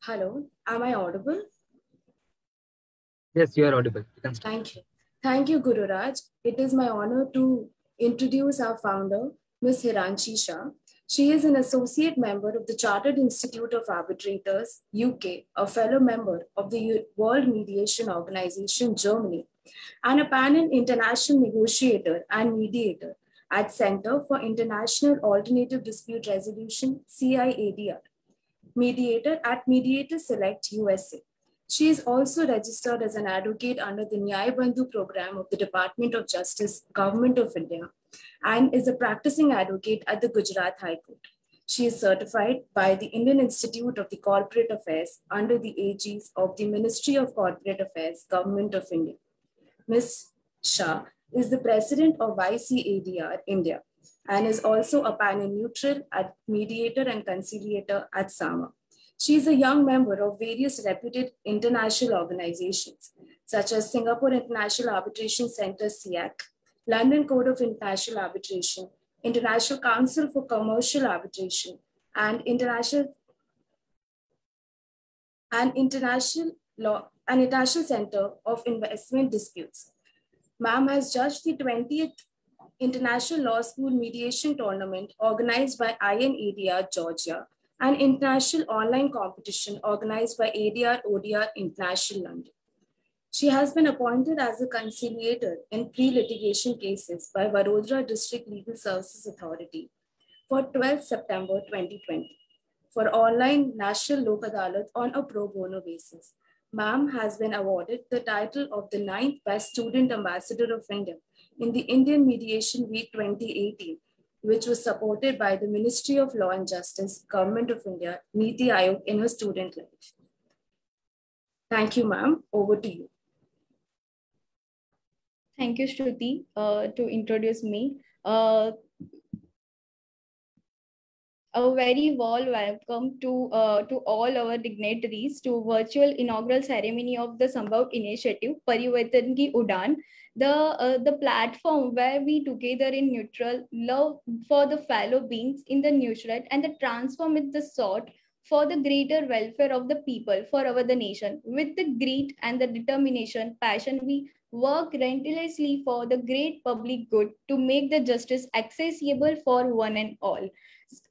Hello, am I audible? Yes, you are audible. You can start. Thank you. Thank you, Guru Raj. It is my honor to introduce our founder, Ms. Hiranshi Shah. She is an associate member of the Chartered Institute of Arbitrators, UK, a fellow member of the World Mediation Organization, Germany, and a panel international negotiator and mediator at Center for International Alternative Dispute Resolution, CIADR, mediator at Mediator Select USA. She is also registered as an advocate under the Nyaya Bandhu program of the Department of Justice, Government of India, and is a practicing advocate at the Gujarat High Court. She is certified by the Indian Institute of the Corporate Affairs under the aegis of the Ministry of Corporate Affairs, Government of India. Ms. Shah is the president of YCADR India and is also a panel neutral at mediator and conciliator at SAMA. She is a young member of various reputed international organizations, such as Singapore International Arbitration Center, SIAC, London Court of International Arbitration, International Council for Commercial Arbitration, and International Center of Investment Disputes. Ma'am has judged the 20th International Law School Mediation Tournament organized by INADR Georgia, an international online competition organized by ADR ODR International London. She has been appointed as a conciliator in pre-litigation cases by Vadodara District Legal Services Authority for 12 September 2020 for online National Lok Adalat on a pro bono basis. Ma'am has been awarded the title of the 9th Best Student Ambassador of India in the Indian Mediation Week 2018, which was supported by the Ministry of Law and Justice, Government of India, Niti Aayog in her student life. Thank you, ma'am. Over to you. Thank you, Shruti, to introduce me. A very warm welcome to all our dignitaries to virtual inaugural ceremony of the Sambhav Initiative, Parivartan Ki Udaan, the platform where we together in neutral love for the fellow beings in the neutral and the transform with the sort for the greater welfare of the people, for the nation. With the grit and the determination, passion, we work relentlessly for the great public good to make the justice accessible for one and all.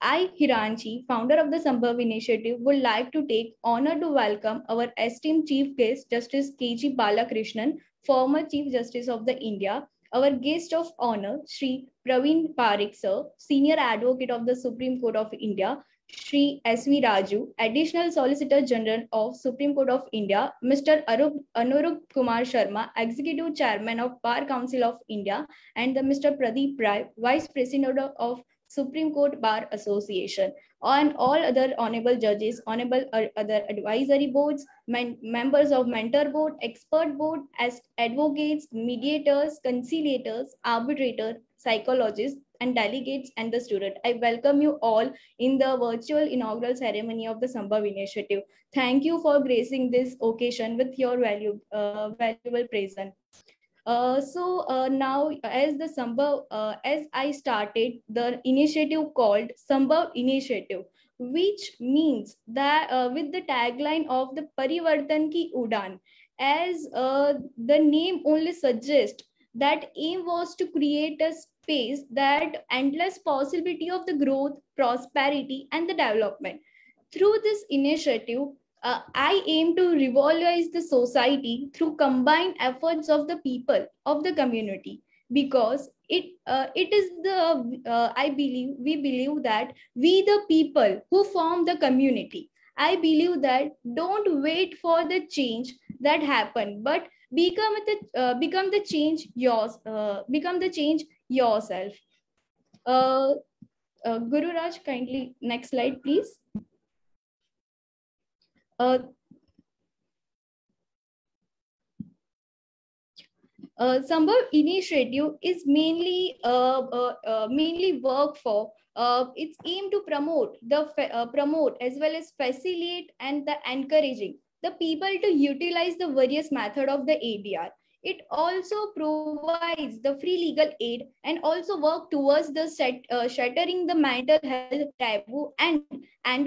I, Hiranshi, founder of the Sambhav Initiative, would like to take honor to welcome our esteemed Chief Guest, Justice K.G. Balakrishnan, former Chief Justice of the India, our guest of honor, Sri Praveen Parekh, sir, Senior Advocate of the Supreme Court of India, Sri S.V. Raju, Additional Solicitor General of Supreme Court of India, Mr. Anurup Kumar Sharma, Executive Chairman of Bar Council of India, and the Mr. Pradeep Rai, Vice President of Supreme Court Bar Association, and all other honorable judges, honorable other advisory boards, members of mentor board, expert board, as advocates, mediators, conciliators, arbitrators, psychologists, and delegates and the student. I welcome you all in the virtual inaugural ceremony of the Sambhav Initiative. Thank you for gracing this occasion with your valuable presence. Now, as I started the initiative called Sambhav Initiative, which means that with the tagline of the Parivartan Ki Udaan, as the name only suggests, that aim was to create a space that endless possibility of the growth, prosperity, and the development. Through this initiative, I aim to revolutionize the society through combined efforts of the people of the community, because it is the we believe that we the people who form the community. I believe that don't wait for the change that happen, but become the change yourself. Guru Raj, kindly next slide, please. Sambhav Initiative is mainly work for its aim to promote as well as facilitate and the encouraging the people to utilize the various method of the ADR It also provides the free legal aid and also work towards the shattering the mental health taboo and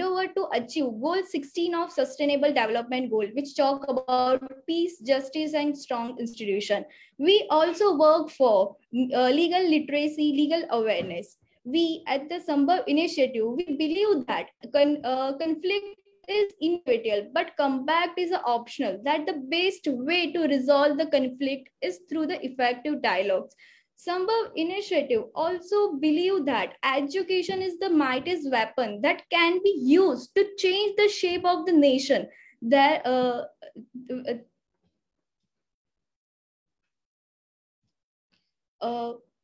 over to achieve goal 16 of sustainable development goal, which talk about peace, justice and strong institution. We also work for legal literacy, legal awareness. We at the Sambhav initiative, we believe that conflict is inevitable, but compact is optional. That the best way to resolve the conflict is through the effective dialogues. Sambhav initiative also believe that education is the mightiest weapon that can be used to change the shape of the nation. That uh,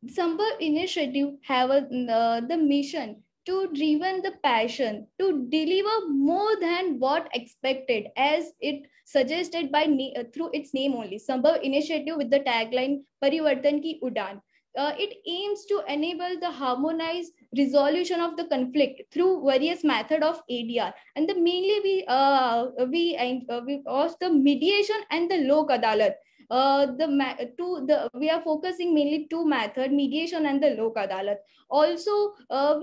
Sambhav initiative have the mission to driven the passion to deliver more than what expected, as it suggested by through its name only. Sambhav initiative with the tagline Parivartan ki Udan. It aims to enable the harmonized resolution of the conflict through various method of ADR, and the mainly we also the mediation and the lok adalat. We are focusing mainly two method, mediation and the lok adalat. Also want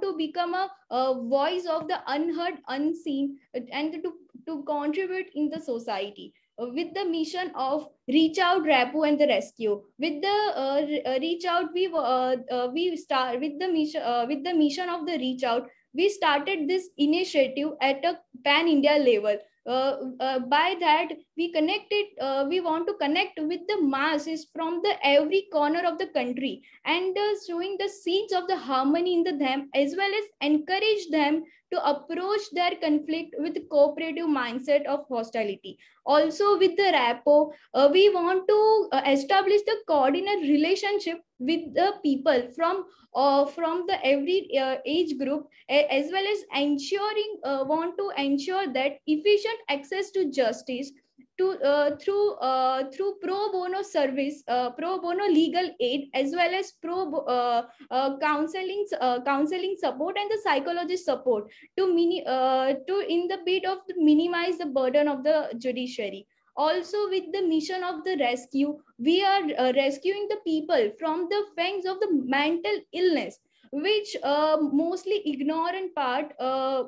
to become a voice of the unheard, unseen, and to contribute in the society with the mission of reach out, rapport and the rescue. With the reach out, we start with the mission of the reach out. We started this initiative at a pan India level. By that we want to connect with the masses from the every corner of the country, and showing the seeds of the harmony in them, as well as encourage them to approach their conflict with cooperative mindset of hostility. Also with the rapport, we want to establish the coordinate relationship with the people from the every age group, as well as ensuring want to ensure that efficient access to justice to through pro bono service, pro bono legal aid, as well as counseling support and the psychologist support to in the bid of minimize the burden of the judiciary. Also with the mission of the rescue, we are rescuing the people from the fangs of the mental illness, which mostly ignorant part to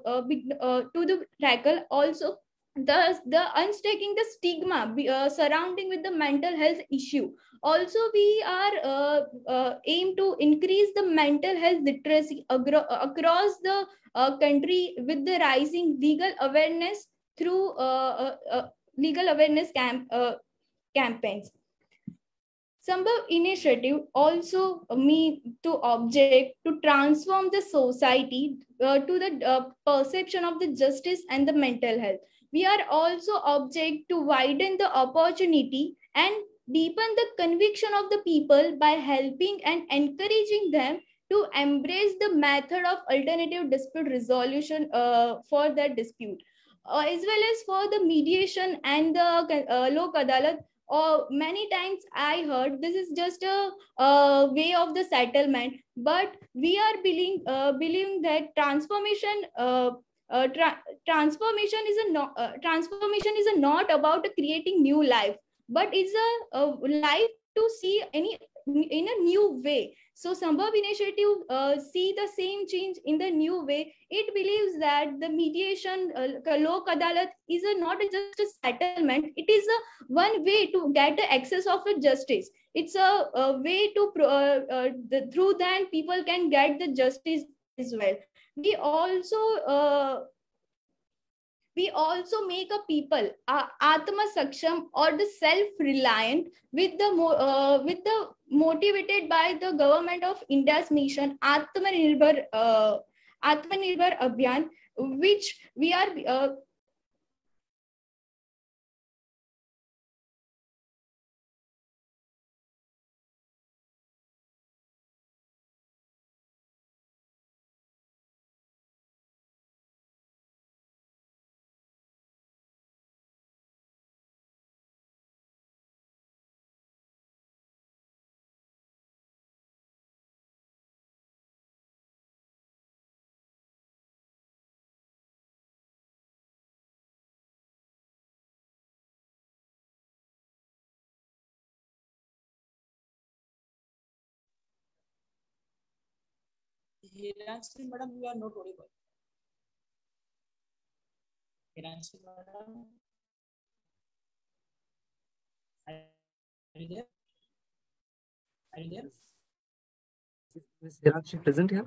the tackle. Also the unstaking the stigma surrounding with the mental health issue. Also we are aim to increase the mental health literacy across the country with the rising legal awareness through legal awareness campaigns. Sambhav initiative also me to object to transform the society to the perception of the justice and the mental health. We are also object to widen the opportunity and deepen the conviction of the people by helping and encouraging them to embrace the method of alternative dispute resolution for their dispute, as well as for the mediation and the lok adalat. Or many times I heard this is just a way of the settlement, but we are believing that transformation is transformation is a not about creating new life, but is a life to see any in a new way. So Sambhav initiative see the same change in the new way. It believes that the mediation, lok adalat, is not just a settlement. It is a one way to get the access of a justice. It's a way to through that people can get the justice as well. We also uh, we also make a people atma saksham or the self reliant with the with the motivated by the government of India's mission Atmanirbhar Abhiyan, which we are Hiranshi madam, you are not audible. Hiranshi madam, are you there? Are you there? Is Hiranshi present here?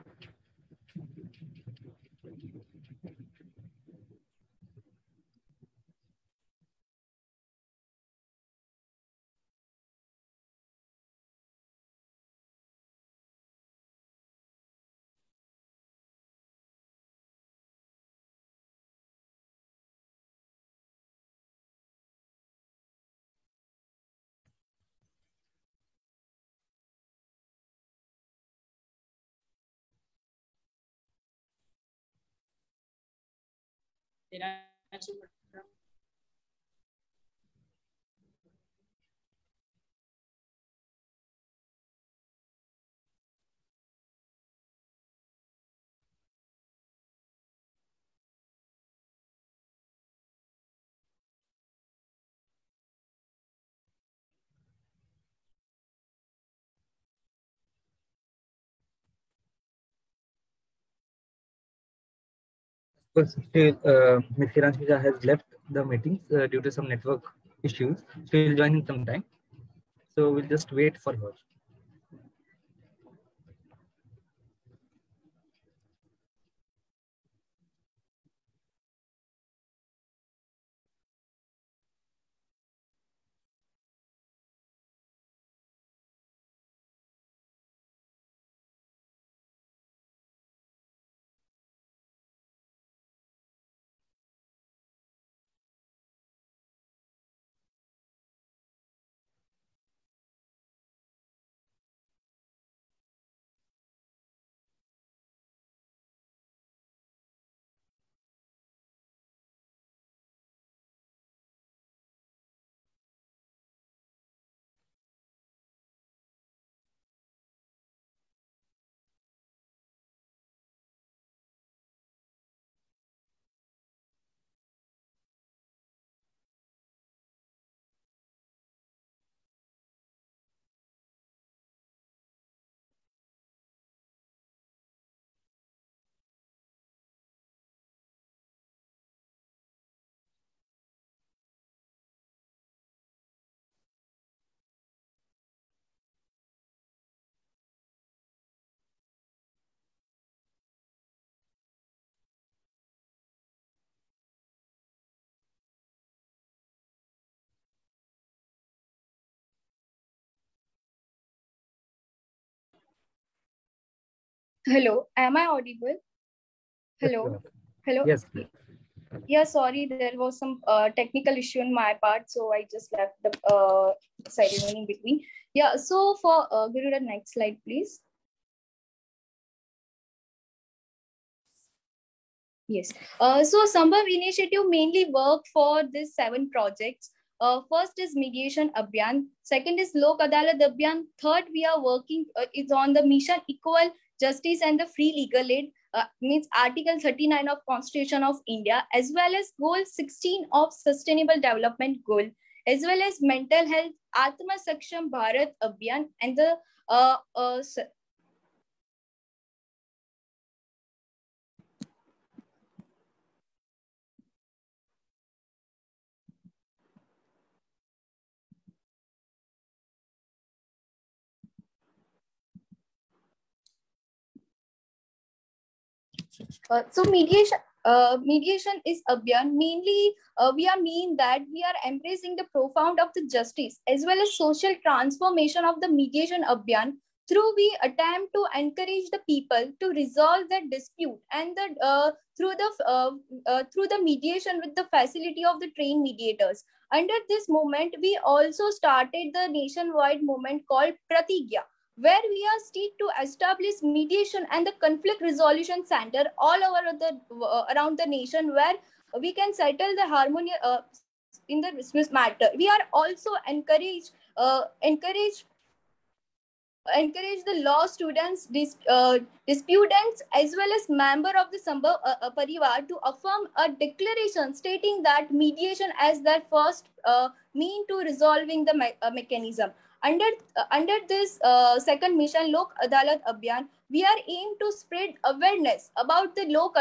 Hiranshi madam. Because Ms. Hiranshi has left the meetings due to some network issues. She will join in some time. So we'll just wait for her. Hello, am I audible? Hello, hello. Yes. Yeah, sorry, there was some technical issue on my part, so I just left the ceremony in between. Yeah, so for Guru, the next slide, please. Yes. So Sambhav initiative mainly work for these 7 projects. First is mediation abhiyan. Second is Lok Adalat abhiyan. Third, we are working is on the mission equal justice and the free legal aid. Means Article 39 of Constitution of India, as well as Goal 16 of Sustainable Development Goal, as well as mental health Atma Saksham Bharat Abhiyan, and the so mediation is abhiyan. Mainly, we are mean that we are embracing the profound of the justice as well as social transformation of the mediation abhiyan. Through we attempt to encourage the people to resolve the dispute and the through the mediation with the facility of the trained mediators. Under this movement, we also started the nationwide movement called Pratigya, where we are seek to establish mediation and the conflict resolution center all over the around the nation, where we can settle the harmony in the business matter. We are also encourage the law students, disputants, as well as member of the Sambhav Parivar to affirm a declaration stating that mediation as their first mean to resolving the mechanism. Under this second mission, Lok Adalat Abhiyan, we are aimed to spread awareness about the Lok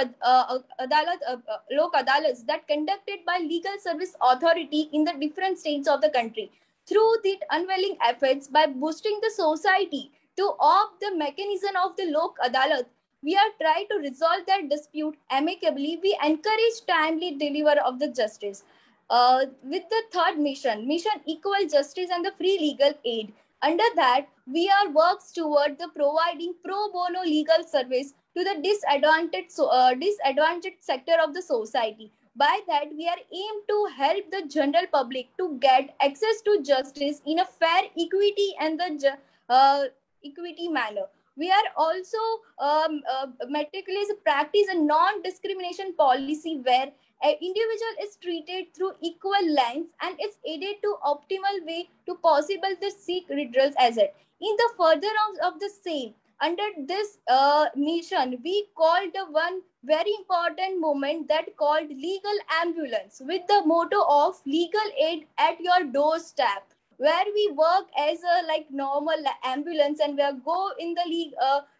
Adalats that conducted by legal service authority in the different states of the country. Through the unveiling efforts by boosting the society to opt the mechanism of the Lok Adalat, we are trying to resolve their dispute amicably. We encourage timely delivery of the justice. With the third mission equal justice and the free legal aid. Under that, we are works toward the providing pro bono legal service to the disadvantaged sector of the society. By that, we are aimed to help the general public to get access to justice in a fair, equity manner. We are also meticulous practice a non-discrimination policy where an individual is treated through equal lines and is aided to optimal way to possible the seek redress asset. In the further of the same, under this mission, we called the one very important moment that called legal ambulance with the motto of legal aid at your doorstep, where we work as a like normal ambulance and we are go in the league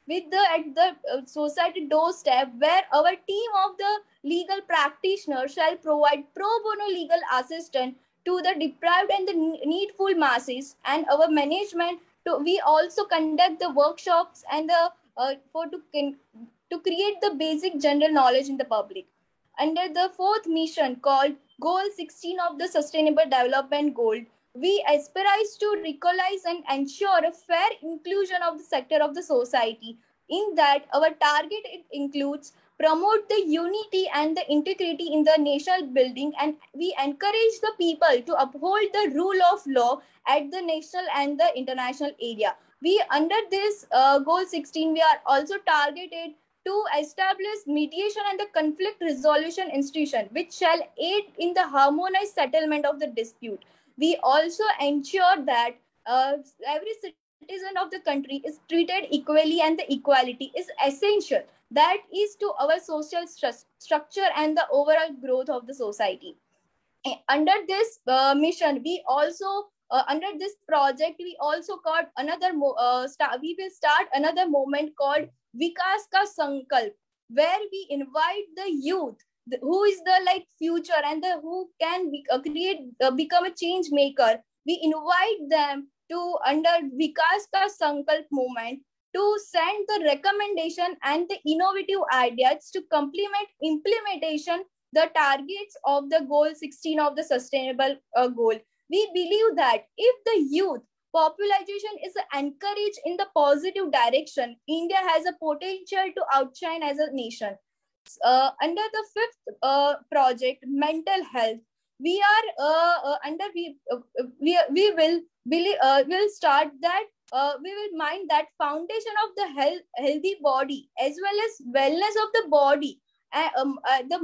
with the at the society doorstep, where our team of the legal practitioner shall provide pro bono legal assistance to the deprived and the needful masses. And our management we also conduct the workshops and the to create the basic general knowledge in the public. Under the fourth mission called Goal 16 of the Sustainable Development Goal, we aspire to recognize and ensure a fair inclusion of the sector of the society. In that, our target it includes promote the unity and the integrity in the national building, and we encourage the people to uphold the rule of law at the national and the international area. We under this goal 16, we are also targeted to establish mediation and the conflict resolution institution which shall aid in the harmonized settlement of the dispute. We also ensure that every citizen of the country is treated equally, and the equality is essential. That is to our social structure and the overall growth of the society. Under this mission, we also under this project we also got another we will start another movement called Vikas Ka Sankalp, where we invite the youth who is the like future and the who can become a change maker. We invite them to under Vikas Ka Sankalp movement to send the recommendation and the innovative ideas to complement implementation the targets of the goal 16 of the sustainable goal. We believe that if the youth population is encouraged in the positive direction, India has a potential to outshine as a nation. Under the fifth project, mental health, we are we will start that we will mind that foundation of the healthy body as well as wellness of the body. The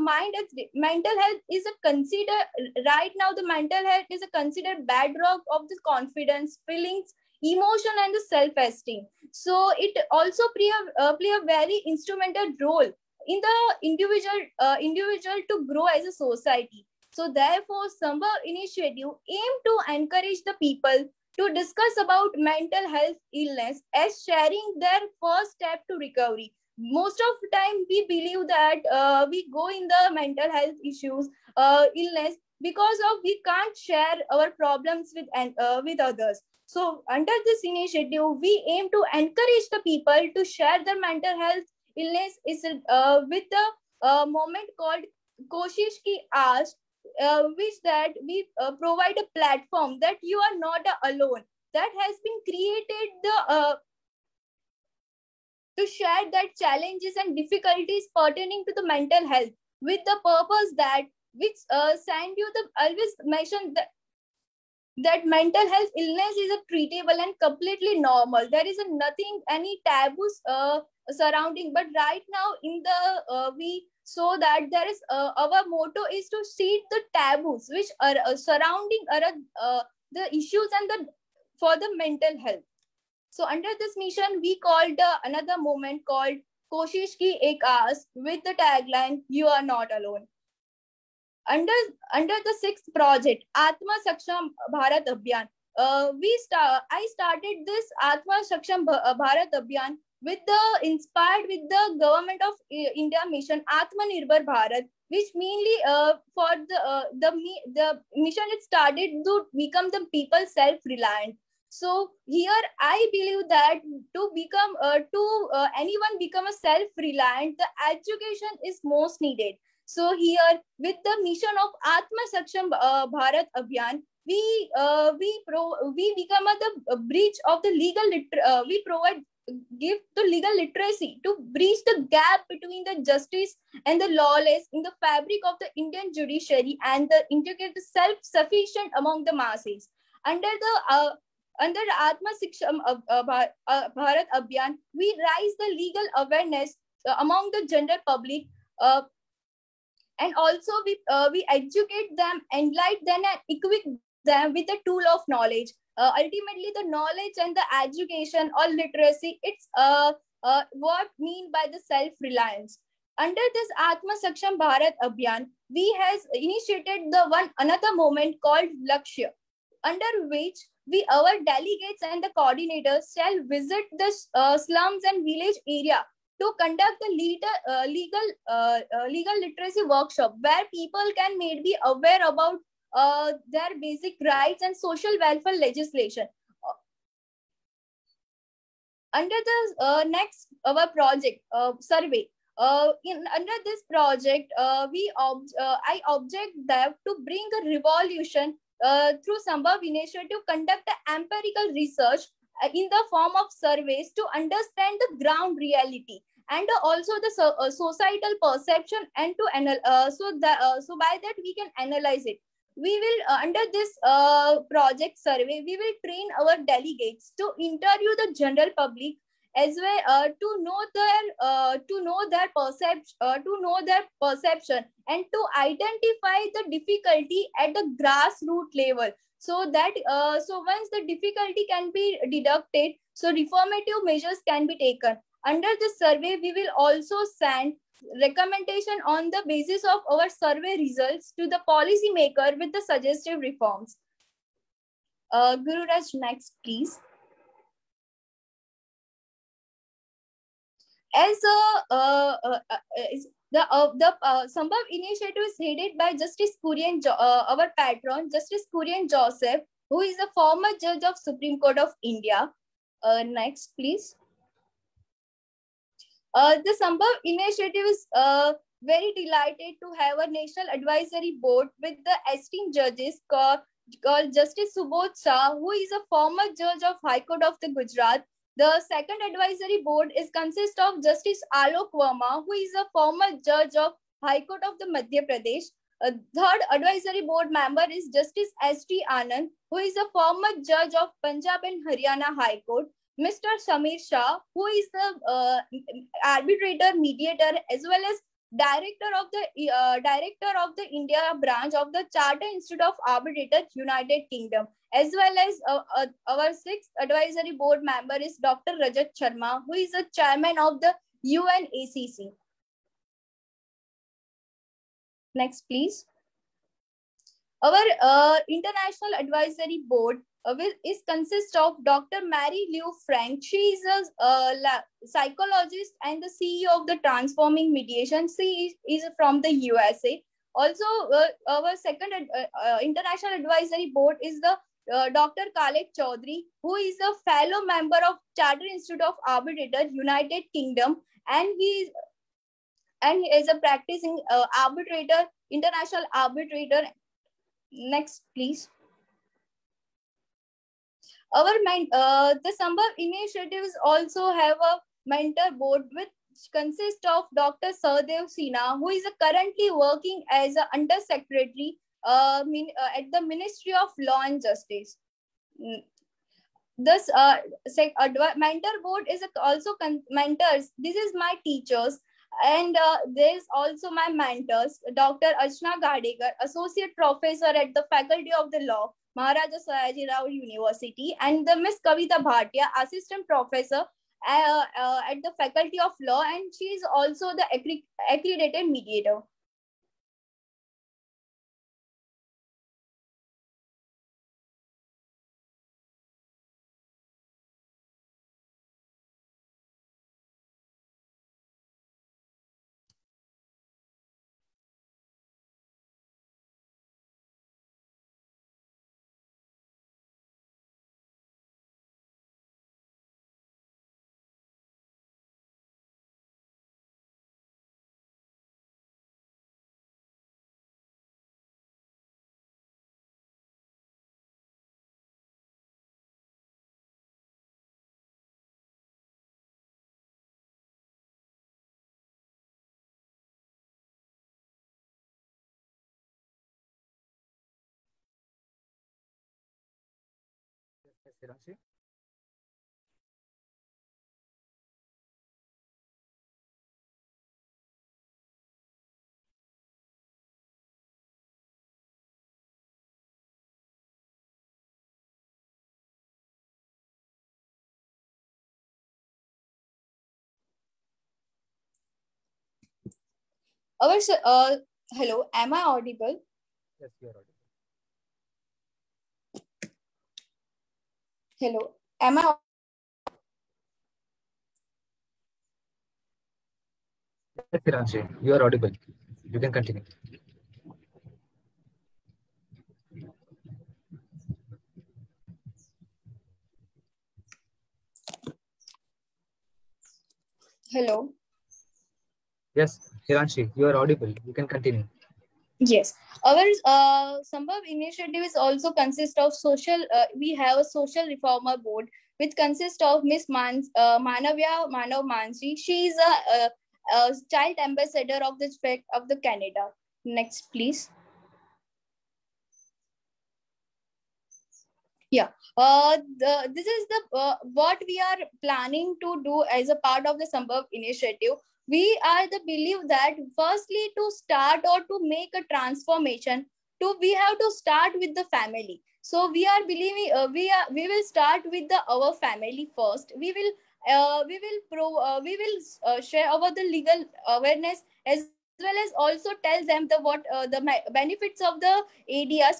mental health is a consider right now. The mental health is a considered bedrock of the confidence, feelings, emotion, and the self-esteem. So it also play a very instrumental role in the individual to grow as a society. So therefore, Sambhav initiative aim to encourage the people to discuss about mental health illness as sharing their first step to recovery. Most of the time we believe that we go in the mental health issues illness because of we can't share our problems with others. So under this initiative we aim to encourage the people to share their mental health illness is with the moment called Koshish Ki Aas, which that we provide a platform that you are not alone, that has been created the to share that challenges and difficulties pertaining to the mental health with the purpose that which send you the always mention that mental health illness is a treatable and completely normal. There is a nothing any taboos surrounding. But right now in the we so that there is our motto is to see the taboos which are surrounding the issues and the for the mental health. So under this mission, we called another movement called Koshish Ki Ek Aas with the tagline, "You are not alone." Under the sixth project, Atma Saksham Bharat Abhiyan, I started this Atma Saksham Bharat Abhiyan with the inspired with the government of India mission Atmanirbhar Bharat, which mainly for the mission it started to become the people self-reliant. So here I believe that to become anyone become a self-reliant, the education is most needed. So here with the mission of Atma Saksham Bharat Abhiyan, we become the breach of the we provide give the legal literacy to breach the gap between the justice and the lawless in the fabric of the Indian judiciary and the integrate the self-sufficient among the masses. Under the Atma Siksham Bharat Abhiyan, we raise the legal awareness among the general public, and also we educate them, enlighten them, and equip them with the tool of knowledge. Ultimately, the knowledge and the education or literacy, it's what mean by the self-reliance. Under this Atma Saksham Bharat Abhiyan, we has initiated the one another movement called Lakshya, under which our delegates and the coordinators shall visit the slums and village area to conduct the legal literacy workshop where people can made be aware about their basic rights and social welfare legislation. Under the next our project survey, under this project, I object that to bring a revolution through Sambhav Initiative, conduct the empirical research in the form of surveys to understand the ground reality and also the societal perception, and to so by that we can analyze it. We will under this project survey, we will train our delegates to interview the general public as well, to know their perception and to identify the difficulty at the grassroots level, so that so once the difficulty can be deducted, so reformative measures can be taken. Under this survey, we will also send recommendation on the basis of our survey results to the policy maker with the suggestive reforms. Guru Raj, next please. As the Sambhav Initiative is headed by Justice Kurian, our patron, Justice Kurian Joseph, who is a former judge of Supreme Court of India. Next, please. The Sambhav Initiative is very delighted to have a national advisory board with the esteemed judges called Justice Subodh Shah, who is a former judge of High Court of the Gujarat. The second advisory board is consist of Justice Alok Verma, who is a former judge of High Court of the Madhya Pradesh. Third advisory board member is Justice S.T. Anand, who is a former judge of Punjab and Haryana High Court. Mr. Samir Shah, who is the arbitrator, mediator, as well as director of the India branch of the Chartered Institute of Arbitrators, United Kingdom, as well as our sixth advisory board member is Dr. Rajat Sharma, who is the chairman of the UNACC. Next, please. Our international advisory board is consist of Dr. Mary Lou Frank. She is a psychologist and the CEO of the Transforming Mediation. She is from the USA. Also, our second international advisory board is the Dr. Khaled Chaudhary, who is a fellow member of Chartered Institute of Arbitrators, United Kingdom, and he is a practicing arbitrator, international arbitrator. Next, please. The Sambhav initiatives also have a mentor board which consists of Dr. Sardev Sinha, who is currently working as an undersecretary at the Ministry of Law and Justice. This mentor board is also mentors. This is my teachers. And there's also my mentors, Dr. Archana Gadekar, Associate Professor at the Faculty of the Law, Maharaja Sayaji Rao University, and the Miss Kavita Bhatia, Assistant Professor at the Faculty of Law, and she is also the accredited mediator. Yes, Hiranshi. Our hello, am I audible? Yes, you are audible. Hello, am I? Yes, Hiranshi, you are audible. You can continue. Hello. Yes, Hiranshi, you are audible. You can continue. Yes, our Sambhav initiative is also consist of social. We have a social reformer board which consists of Miss Manavya Manav Manji. She is a child ambassador of the Canada. Next, please. Yeah. This is the what we are planning to do as a part of the Sambhav initiative. We are the belief that firstly to start or to make a transformation, to we have to start with the family. So we are believing we will start with the our family first. We will share about the legal awareness as well as also tell them the benefits of the ADR,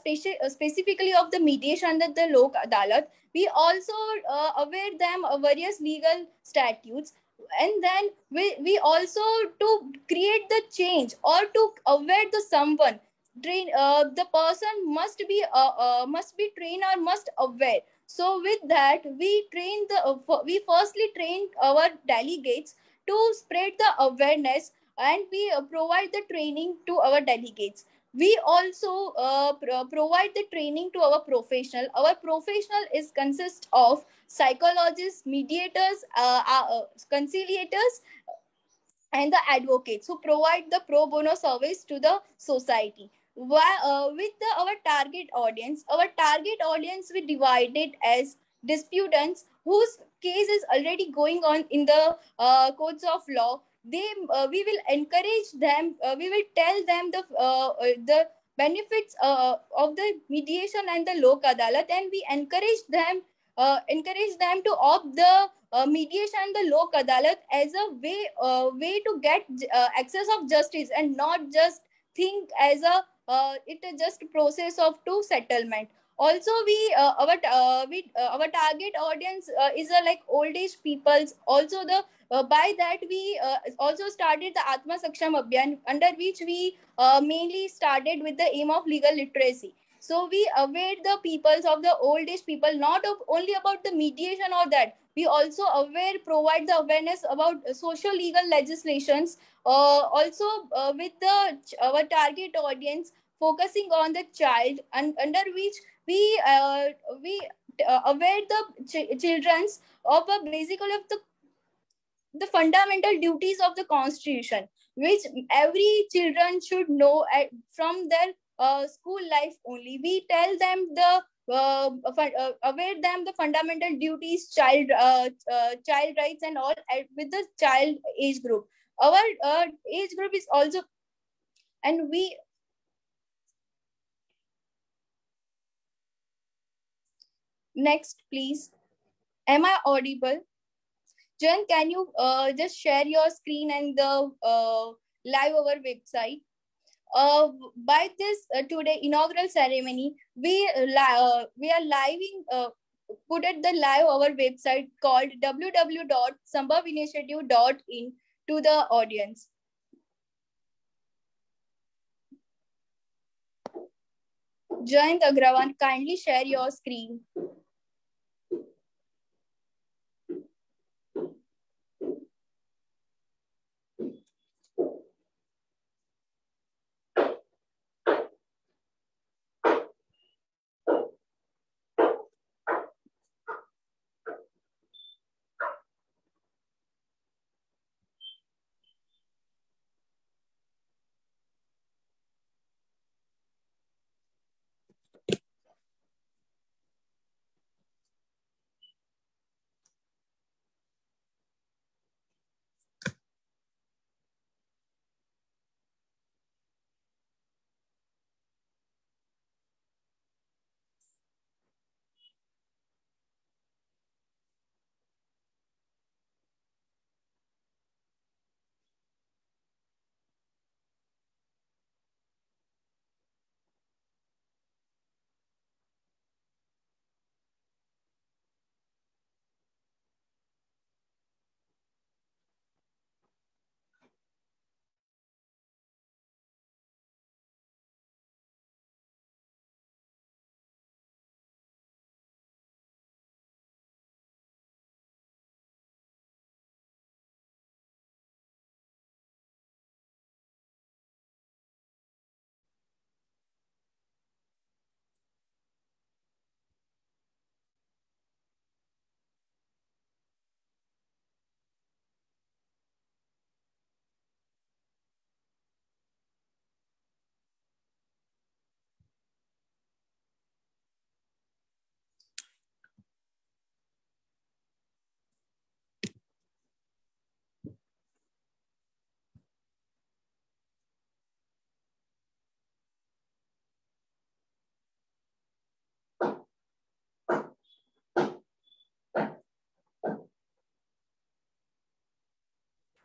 specifically of the mediation and the Lok Adalat. We also aware them various legal statutes, and then we also to create the change or to aware the someone train the person must be trained or must aware. So with that we train the we firstly train our delegates to spread the awareness, and we provide the training to our delegates. We also provide the training to our professional. Our professional is consist of psychologists, mediators, conciliators, and the advocates who provide the pro bono service to the society. With our target audience we divided as disputants whose case is already going on in the courts of law. We will encourage them. We will tell them the benefits of the mediation and the lok adalat, and we encourage them to opt the mediation and the lok adalat as a way to get access of justice, and not just think as a it is just process of to settlement. Also our target audience is like old age peoples. Also the by that we also started the Atma Saksham Abhiyan, under which we mainly started with the aim of legal literacy. So we aware the peoples of the old age people, not of only about the mediation or that. We also provide the awareness about social legal legislations. Also with our target audience focusing on the child, and under which we aware the children's of a basically of the fundamental duties of the constitution, which every children should know from their school life only. We tell them the aware them the fundamental duties, child rights and all with the child age group. Our age group is also, and we next please. Am I audible? Jen, can you just share your screen and the live our website? By this today inaugural ceremony, we are living put at the live our website called www.sambhavinitiative.in to the audience. Jayant Agrawan, kindly share your screen.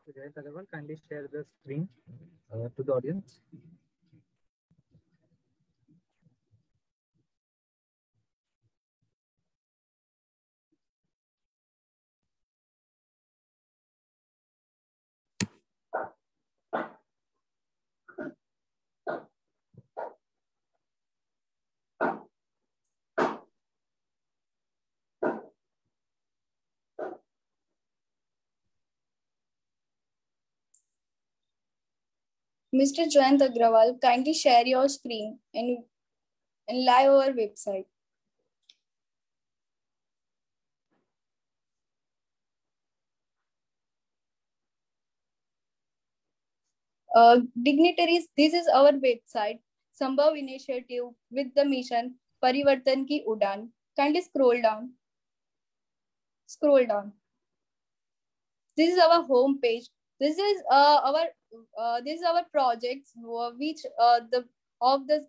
Jayant Agarwal, kindly share the screen to the audience. Mr. Jayant Agrawal, kindly share your screen and live our website. Dignitaries, this is our website, Sambhav Initiative with the mission Parivartan Ki Udan. Kindly scroll down. Scroll down. This is our home page. This is our projects which the of the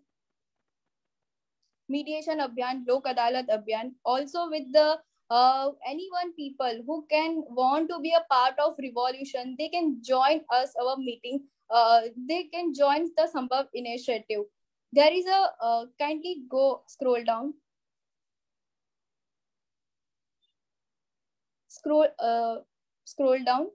mediation abhiyan, lok adalat abhiyan. Also with the anyone people who can want to be a part of revolution, they can join us our meeting. They can join the Sambhav initiative. There is a kindly go scroll down. Scroll down.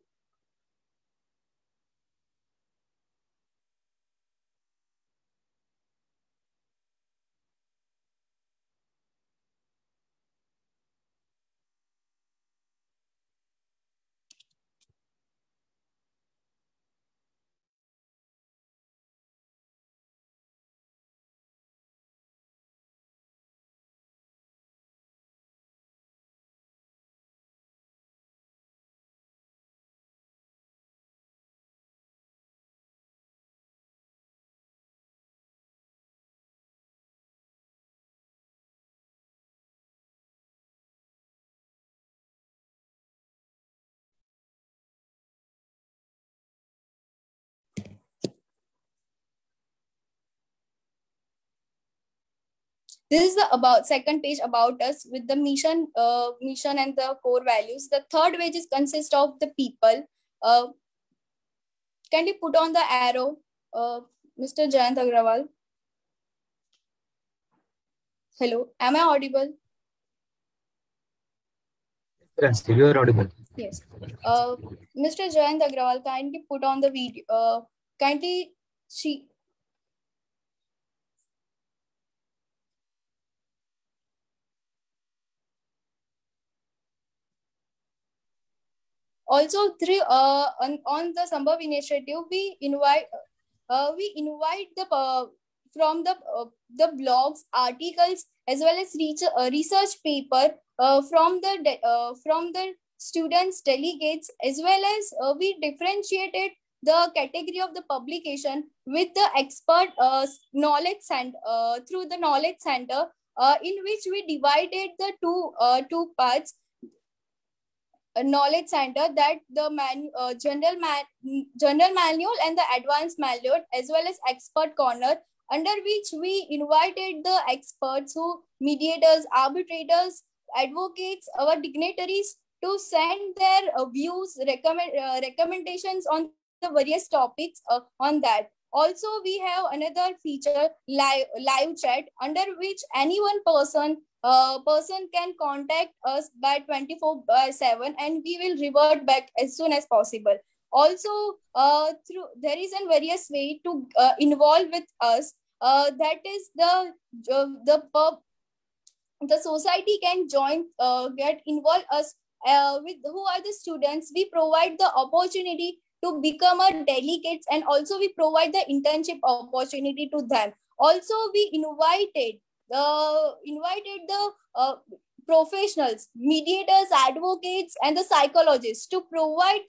This is the about second page about us with the mission and the core values. The third page is consist of the people. Can you put on the arrow, Mr. Jayant Agrawal? Hello, am I audible? Yes, you are audible. Yes. Mr. Jayant Agrawal, kindly put on the video. Kindly see. Also, on the Sambhav initiative, we invite from the blogs, articles, as well as research paper from the students, delegates, as well as we differentiated the category of the publication with the expert knowledge center through the knowledge center, in which we divided the two parts. A knowledge center, that the general manual and the advanced manual, as well as expert corner, under which we invited the experts who mediators, arbitrators, advocates, our dignitaries to send their views, recommendations on the various topics on that. Also, we have another feature, live chat, under which any one person can contact us by 24/7, and we will revert back as soon as possible. Also, through there is a various way to involve with us. That is the society can join, get involved us with who are the students. We provide the opportunity to become a delegates, and also we provide the internship opportunity to them. Also, we invited the professionals, mediators, advocates, and the psychologists to provide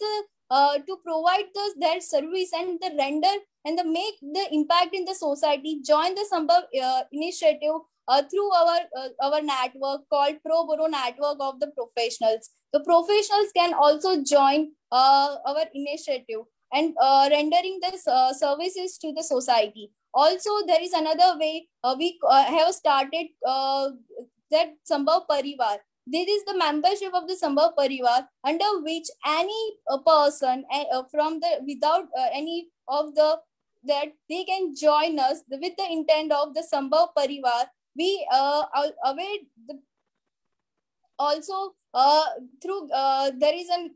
their service and the render and the make the impact in the society. Join the Sambhav initiative through our network called Pro Bono Network of the Professionals. The professionals can also join our initiative and rendering the services to the society. Also, there is another way we have started that Sambhav Parivar. This is the membership of the Sambhav Parivar, under which any person from the without any of the that they can join us with the intent of the Sambhav Parivar. We await the also through there is an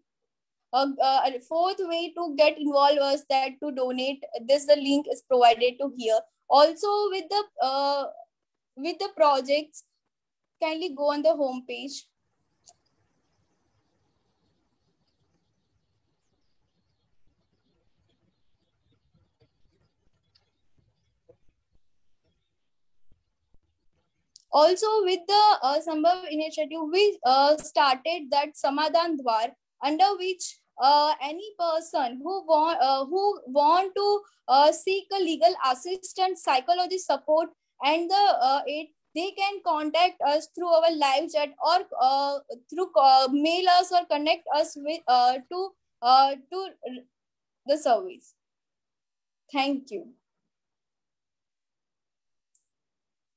a fourth way to get involved was that to donate. This the link is provided to here. Also with the projects, kindly go on the home page. Also with the Sambhav initiative, we started that Samadhan Dwar, under which any person who want to seek a legal assistance, psychology support, and the aid, they can contact us through our live chat or through mail us or connect us with to the service. Thank you.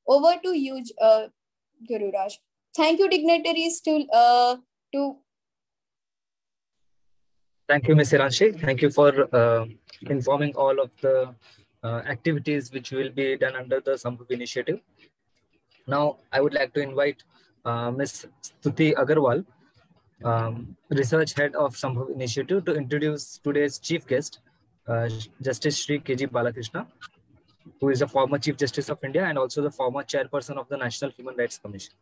Over to you, Gururaj. Thank you, dignitaries, to Thank you, Ms. Hiranshi. Thank you for informing all of the activities which will be done under the Sambhav initiative. Now, I would like to invite Ms. Stuti Agarwal, Research Head of Sambhav Initiative, to introduce today's chief guest, Justice Shri K.G. Balakrishna, who is a former Chief Justice of India and also the former Chairperson of the National Human Rights Commission.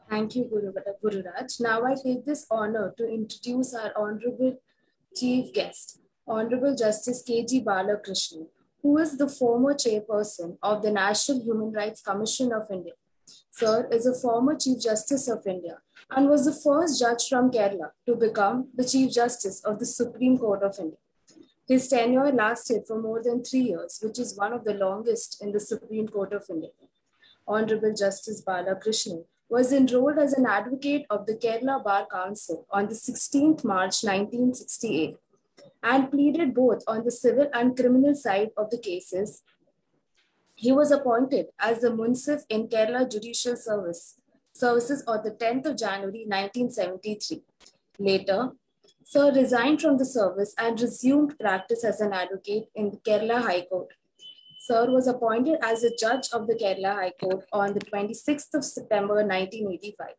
Thank you, Guru Raj. Now I take this honor to introduce our Honorable Chief Guest, Honorable Justice K.G. Balakrishnan, who is the former Chairperson of the National Human Rights Commission of India. Sir is a former Chief Justice of India and was the first judge from Kerala to become the Chief Justice of the Supreme Court of India. His tenure lasted for more than 3 years, which is one of the longest in the Supreme Court of India. Honorable Justice Balakrishnan was enrolled as an advocate of the Kerala Bar Council on the 16th March 1968 and pleaded both on the civil and criminal side of the cases. He was appointed as the Munsif in Kerala Judicial Services on the 10th of January 1973. Later, Sir resigned from the service and resumed practice as an advocate in the Kerala High Court. Sir was appointed as a judge of the Kerala High Court on the 26th of September 1985.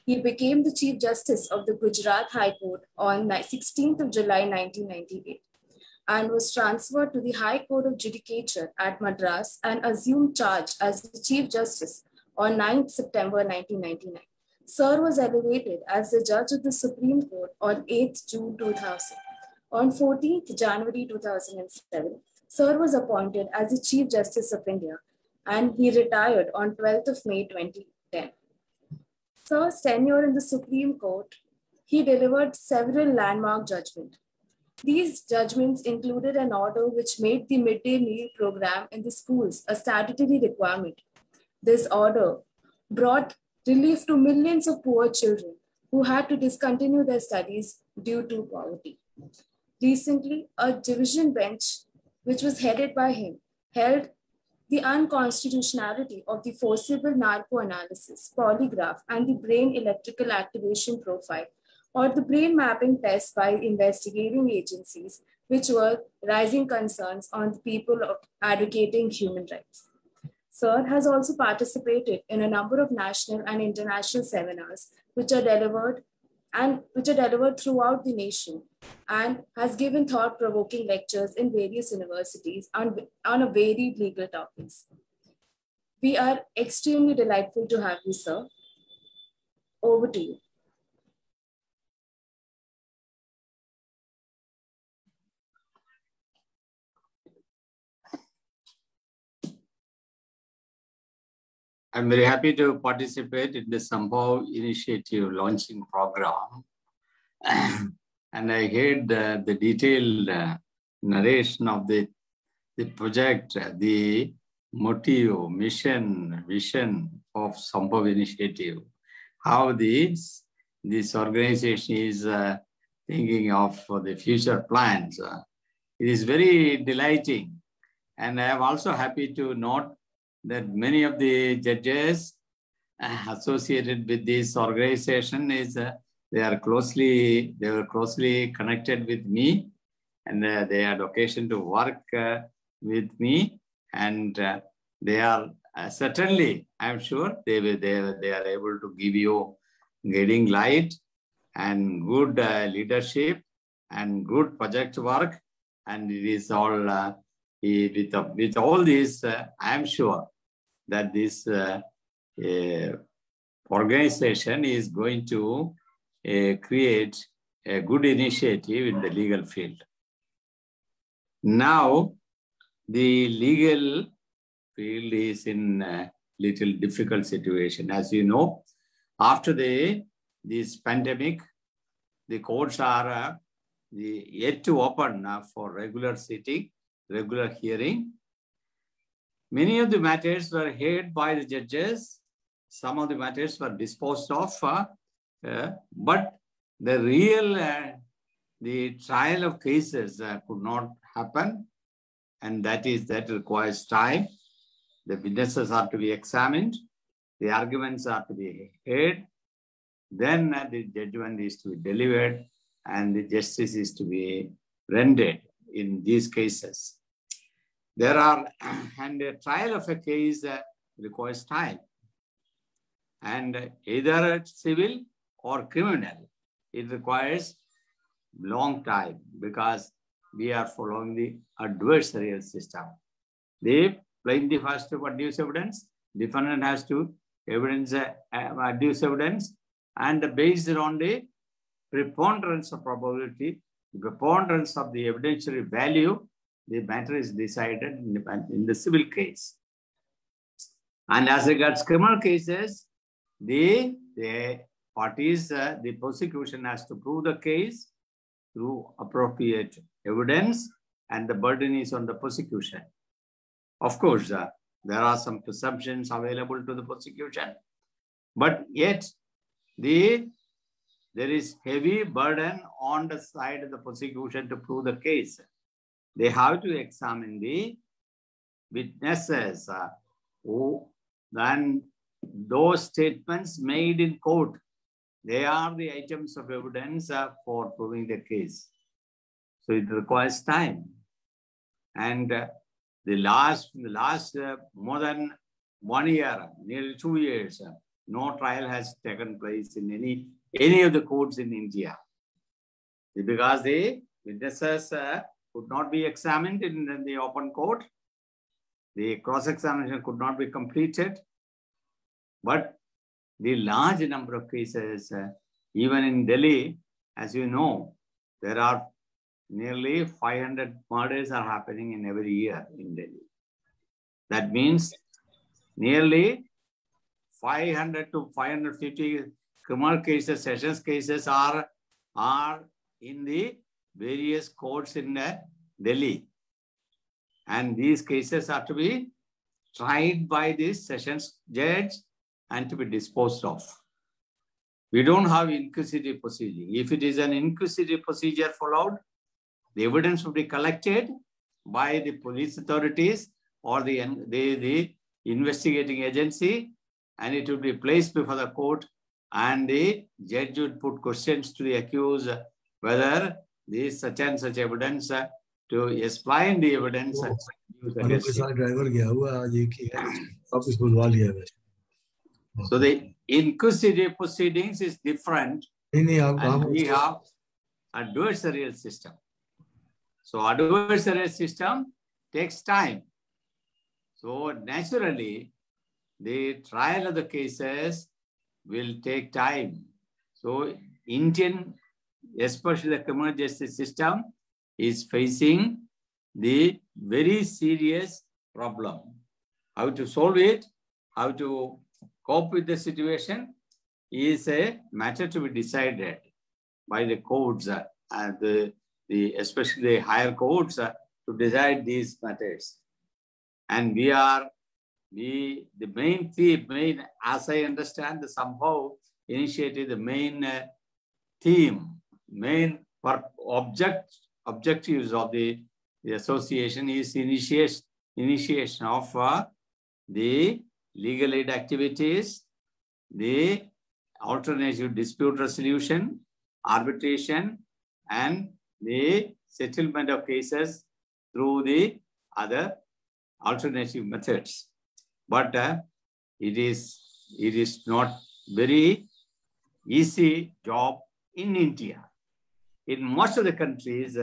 He became the Chief Justice of the Gujarat High Court on 16th of July 1998 and was transferred to the High Court of Judicature at Madras and assumed charge as the Chief Justice on 9th September 1999. Sir was elevated as the Judge of the Supreme Court on 8th June 2000. On 14th January 2007, Sir was appointed as the Chief Justice of India and he retired on 12th of May 2010. Sir's tenure in the Supreme Court, he delivered several landmark judgments. These judgments included an order which made the midday meal program in the schools a statutory requirement. This order brought relief to millions of poor children who had to discontinue their studies due to poverty. Recently, a division bench, which was headed by him, held the unconstitutionality of the forcible narco-analysis, polygraph, and the brain electrical activation profile, or the brain mapping test by investigating agencies, which were raising concerns on the people advocating human rights. Sir has also participated in a number of national and international seminars, which are delivered throughout the nation, and has given thought-provoking lectures in various universities on a varied legal topics. We are extremely delightful to have you, sir. Over to you. I'm very happy to participate in the Sambhav Initiative launching program. And I heard the detailed narration of the project, the motive, mission, vision of Sambhav Initiative, how this organization is thinking of the future plans. It is very delighting. And I am also happy to note that many of the judges associated with this organization is they were closely connected with me, and they had occasion to work with me, and they are certainly, I'm sure they are able to give you guiding light and good leadership and good project work, and it is all with all this, I'm sure that this organization is going to create a good initiative in the legal field. Now, the legal field is in a little difficult situation. As you know, after this pandemic, the courts are yet to open for regular sitting, regular hearing. Many of the matters were heard by the judges. Some of the matters were disposed of, but the real the trial of cases could not happen, and that requires time. The witnesses are to be examined, the arguments are to be heard, then the judgment is to be delivered, and the justice is to be rendered in these cases. And the trial of a case requires time. And either civil or criminal, it requires long time because we are following the adversarial system. The plaintiff has to produce evidence, defendant has to adduce evidence, and based on the preponderance of probability, the preponderance of the evidentiary value, the matter is decided in the civil case. And as regards criminal cases, the parties, the prosecution has to prove the case through appropriate evidence, and the burden is on the prosecution. Of course, there are some presumptions available to the prosecution, but yet there is heavy burden on the side of the prosecution to prove the case. They have to examine the witnesses then those statements made in court, they are the items of evidence for proving the case. So it requires time. And the last more than 1 year, nearly 2 years, no trial has taken place in any of the courts in India. Because the witnesses could not be examined in the open court. The cross-examination could not be completed. But the large number of cases, even in Delhi, as you know, there are nearly 500 murders are happening in every year in Delhi. That means nearly 500 to 550 criminal cases, sessions cases are in the various courts in Delhi. And these cases are to be tried by this sessions judge and to be disposed of. We don't have inquisitive proceeding. If it is an inquisitive procedure followed, the evidence will be collected by the police authorities or the investigating agency, and it will be placed before the court, and the judge would put questions to the accused whether there is such and such evidence to explain the evidence. So the inquisitive proceedings is different, and we have adversarial system. So adversarial system takes time. So naturally, the trial of the cases will take time. So Indian, especially the criminal justice system, is facing the very serious problem. How to solve it, how to cope with the situation is a matter to be decided by the courts and especially the higher courts to decide these matters. And the main theme, as I understand the Sambhav initiative, the main theme, main objectives of the association is initiation of the legal aid activities the alternative dispute resolution, arbitration, and the settlement of cases through the other alternative methods. But it is not very easy job in India. In most of the countries,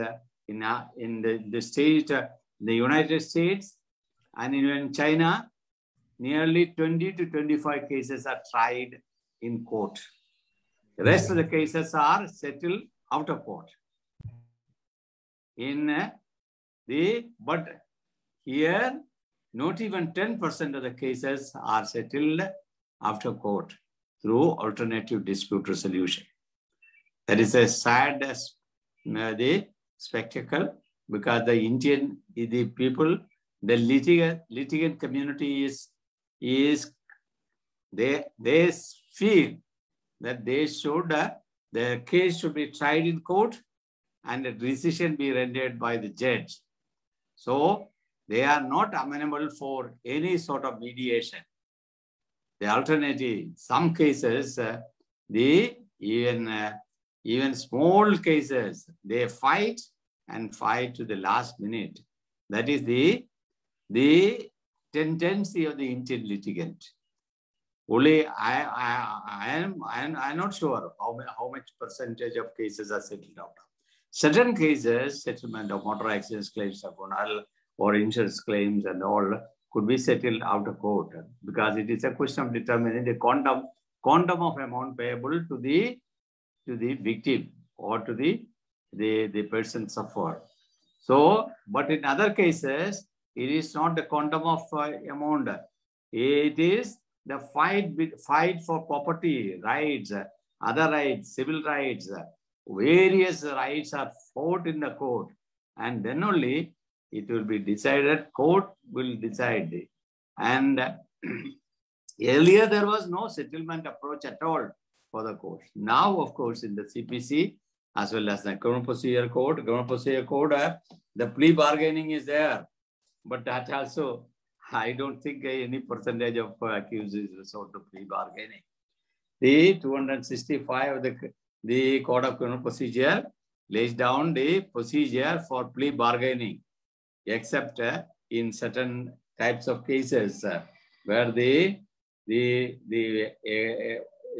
in the state, the United States, and even in China, nearly 20 to 25 cases are tried in court. The rest of the cases are settled out of court. But here, not even 10% of the cases are settled after court through alternative dispute resolution. That is a sad the spectacle, because the litigant community they feel that the case should be tried in court and a decision be rendered by the judge. So they are not amenable for any sort of mediation. The alternative, some cases, even small cases, they fight to the last minute. That is the tendency of the Indian litigant. Only I'm not sure how much percentage of cases are settled out. Certain cases, settlement of motor accidents claims or insurance claims and all could be settled out of court, because it is a question of determining the quantum of amount payable to the victim or to the person suffered. So, but in other cases, it is not the quantum of amount. It is the fight for property rights, other rights, civil rights, various rights are fought in the court, and then only it will be decided. Court will decide. And earlier there was no settlement approach at all for the court. Now, of course, in the CPC as well as the Criminal Procedure Code, the plea bargaining is there, but that also, I don't think any percentage of accused is resort to plea bargaining. The 265 of the Code of Criminal Procedure lays down the procedure for plea bargaining, except in certain types of cases where the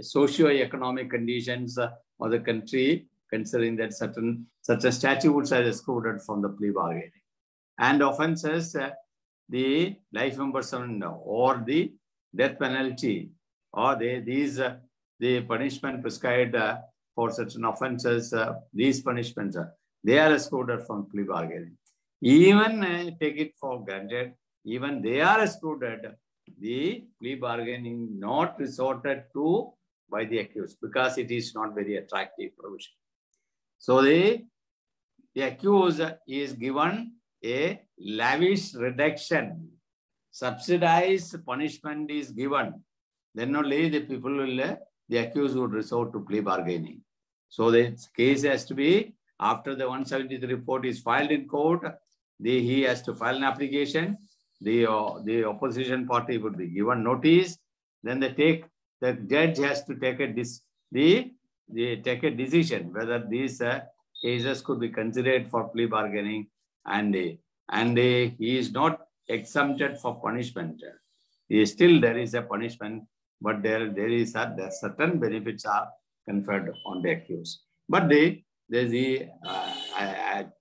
socio-economic conditions of the country, considering that certain statutes are excluded from the plea bargaining, and offences, the life imprisonment or the death penalty, or the punishment prescribed for certain offences, these punishments, they are excluded from plea bargaining. Even take it for granted, even they are excluded, the plea bargaining not resorted to by the accused, because it is not very attractive provision. So the accused is given a lavish reduction, subsidized punishment is given, then only the accused would resort to plea bargaining. So the case has to be, after the 173 report is filed in court, he has to file an application. The opposition party would be given notice. Then the judge has to take a decision whether these cases could be considered for plea bargaining, and he is not exempted for punishment. Still there is a punishment, but there certain benefits are conferred on the accused. But to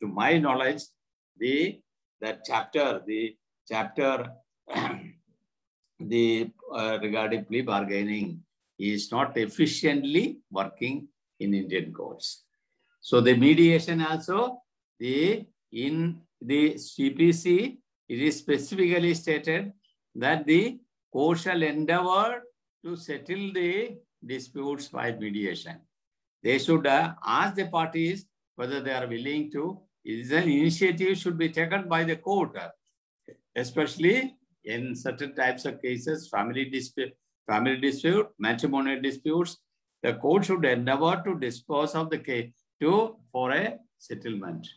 my knowledge, the chapter regarding plea bargaining is not efficiently working in Indian courts. So the mediation also, in the CPC, it is specifically stated that the court shall endeavor to settle the disputes by mediation. They should ask the parties whether they are willing to. An initiative should be taken by the court, especially in certain types of cases, family dispute, matrimonial disputes. The court should endeavor to dispose of the case for a settlement,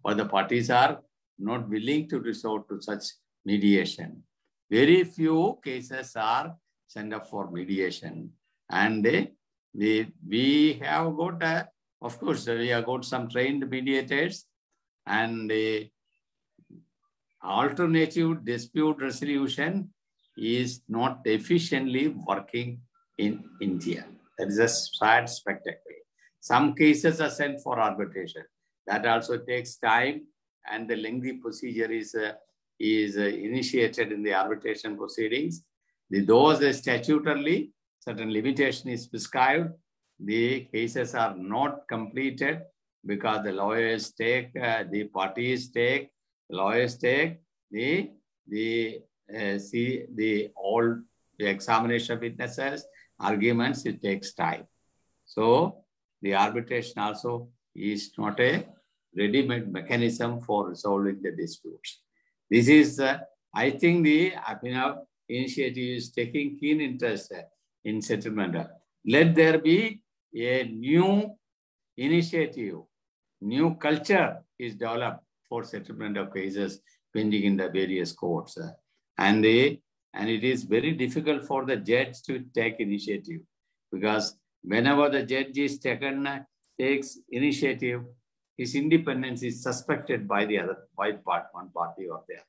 but the parties are not willing to resort to such mediation. Very few cases are sent up for mediation. And we have got, of course, we have got some trained mediators, and alternative dispute resolution is not efficiently working in India. That is a sad spectacle. Some cases are sent for arbitration. That also takes time, and the lengthy procedure is initiated in the arbitration proceedings. Those statutorily, certain limitation is prescribed. The cases are not completed because the lawyers take, the parties take, lawyers take the examination of witnesses, arguments. It takes time. So the arbitration also is not a ready-made mechanism for resolving the disputes. This is, I think, the Abhinav initiative is taking keen interest in settlement. Let there be a new initiative, new culture is developed for settlement of cases pending in the various courts. And it is very difficult for the judge to take initiative, because whenever the judge is takes initiative, his independence is suspected by the other, one party or the other.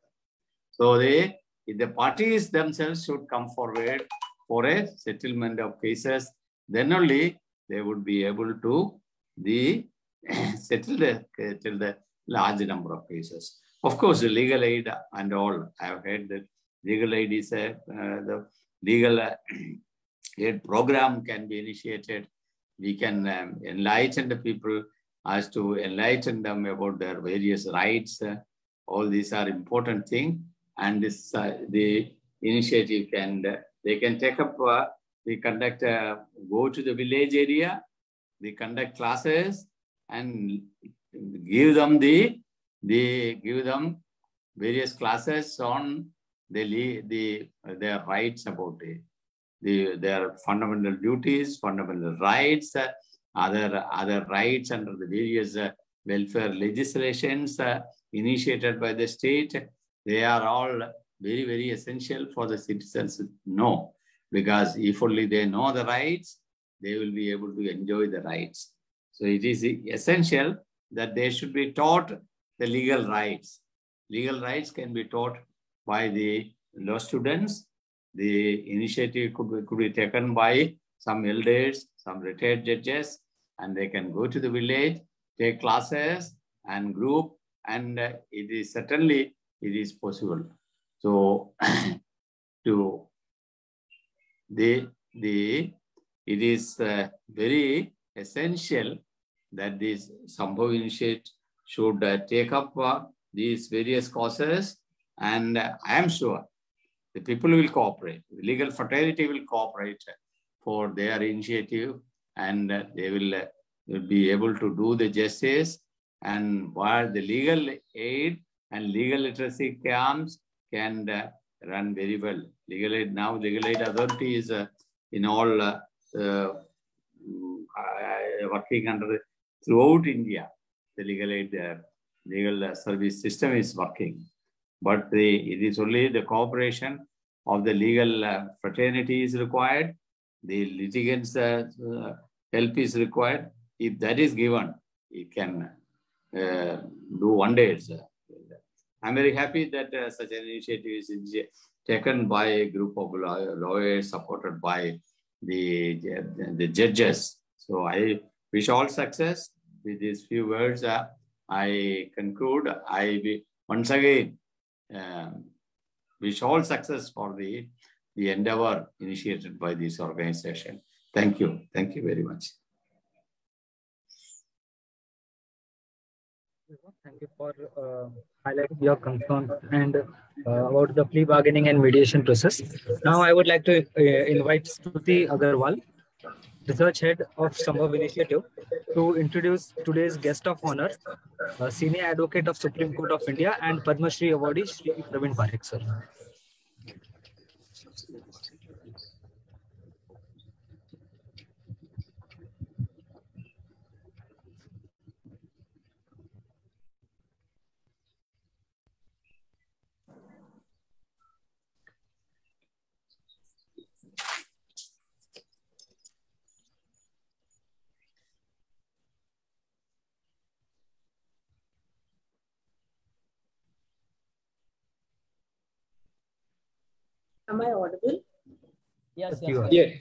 So the parties themselves should come forward for a settlement of cases. Then only they would be able to settle the large number of cases. Of course, the legal aid and all, I have heard that legal aid is the legal aid program can be initiated. We can enlighten the people as to enlighten them about their various rights. All these are important things, and this the initiative they can take up. We conduct go to the village area. We conduct classes and give them various classes on their rights, about their fundamental duties, fundamental rights, other rights under the various welfare legislations initiated by the state. They are all very, very essential for the citizens to know, because if only they know the rights, they will be able to enjoy the rights. So it is essential that they should be taught the legal rights. Legal rights can be taught by the law students. The initiative could be taken by some elders, some retired judges, and they can go to the village, take classes and group, and it is possible. So it is very essential that this Sambhav initiative should take up these various causes, and I am sure the people will cooperate. The legal fraternity will cooperate for their initiative, and they will be able to do the justice. And while the legal aid and legal literacy camps can run very well. Legal aid authority is in all working throughout India. The legal aid, legal service system is working. But it is only the cooperation of the legal fraternity is required. The litigants' help is required. If that is given, it can do wonders. I'm very happy that such an initiative is taken by a group of lawyers supported by the judges. So I wish all success. With these few words, I conclude. I once again wish all success for the endeavor initiated by this organization. Thank you. Thank you very much. Thank you for highlighting your concerns and about the plea bargaining and mediation process. Now, I would like to invite Stuti Agarwal, Research Head of Sambhav Initiative, to introduce today's guest of honor, Senior Advocate of Supreme Court of India and Padma Shri awardee, Shri Praveen Parekh, sir. Am I audible? Yes, You are. Yes.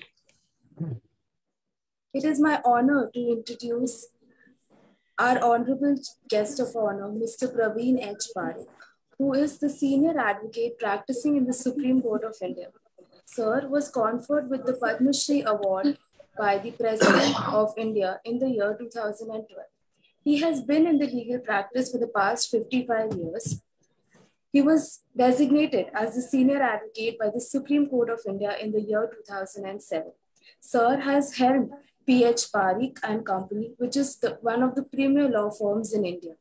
It is my honor to introduce our honorable guest of honor, Mr. Praveen H. Parekh, who is the senior advocate practicing in the Supreme Court of India. Sir was conferred with the Padma Shri Award by the President of India in the year 2012. He has been in the legal practice for the past 55 years. He was designated as the senior advocate by the Supreme Court of India in the year 2007. Sir has helmed P.H. Parekh and Company, which is one of the premier law firms in India.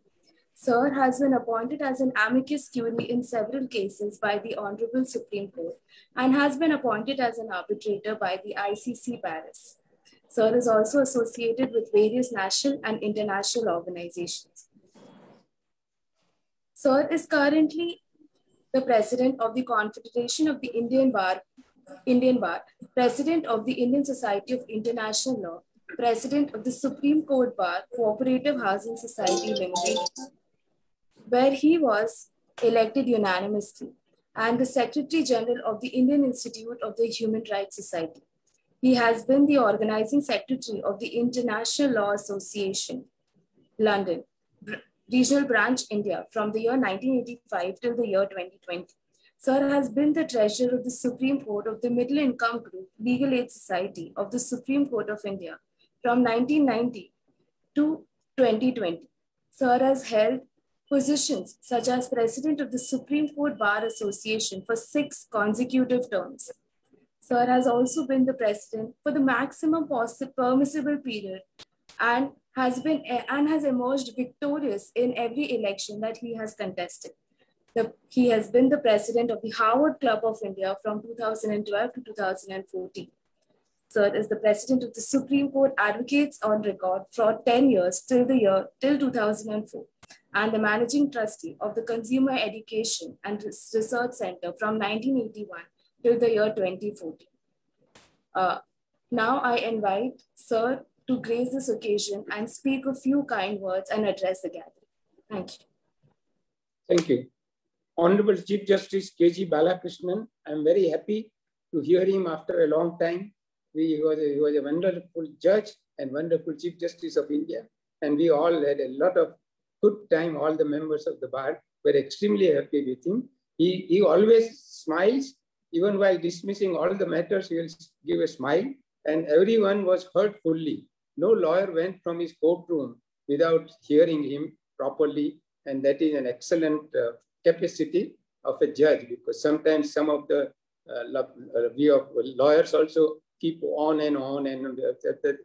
Sir has been appointed as an amicus curiae in several cases by the Honorable Supreme Court and has been appointed as an arbitrator by the ICC Paris. Sir is also associated with various national and international organizations. Sir is currently the President of the Confederation of the Indian Bar, President of the Indian Society of International Law, President of the Supreme Court Bar Cooperative Housing Society Limited, where he was elected unanimously, and the Secretary General of the Indian Institute of the Human Rights Society. He has been the organizing secretary of the International Law Association, London, Regional Branch, India, from the year 1985 till the year 2020. Sir has been the treasurer of the Supreme Court of the Middle Income Group Legal Aid Society of the Supreme Court of India from 1990 to 2020. Sir has held positions such as President of the Supreme Court Bar Association for 6 consecutive terms. Sir has also been the president for the maximum permissible period and has emerged victorious in every election that he has contested. He has been the president of the Harvard Club of India from 2012 to 2014. Sir is the president of the Supreme Court Advocates on Record for 10 years till 2004, and the managing trustee of the Consumer Education and Research Center from 1981 till the year 2014. Now I invite Sir to grace this occasion and speak a few kind words and address the gathering. Thank you. Thank you. Honorable Chief Justice K.G. Balakrishnan, I'm very happy to hear him after a long time. He was a wonderful judge and wonderful Chief Justice of India. And we all had a lot of good time. All the members of the bar were extremely happy with him. He always smiles. Even while dismissing all the matters, he will give a smile. And everyone was heard fully. No lawyer went from his courtroom without hearing him properly. And that is an excellent capacity of a judge, because sometimes some of the view of lawyers also keep on,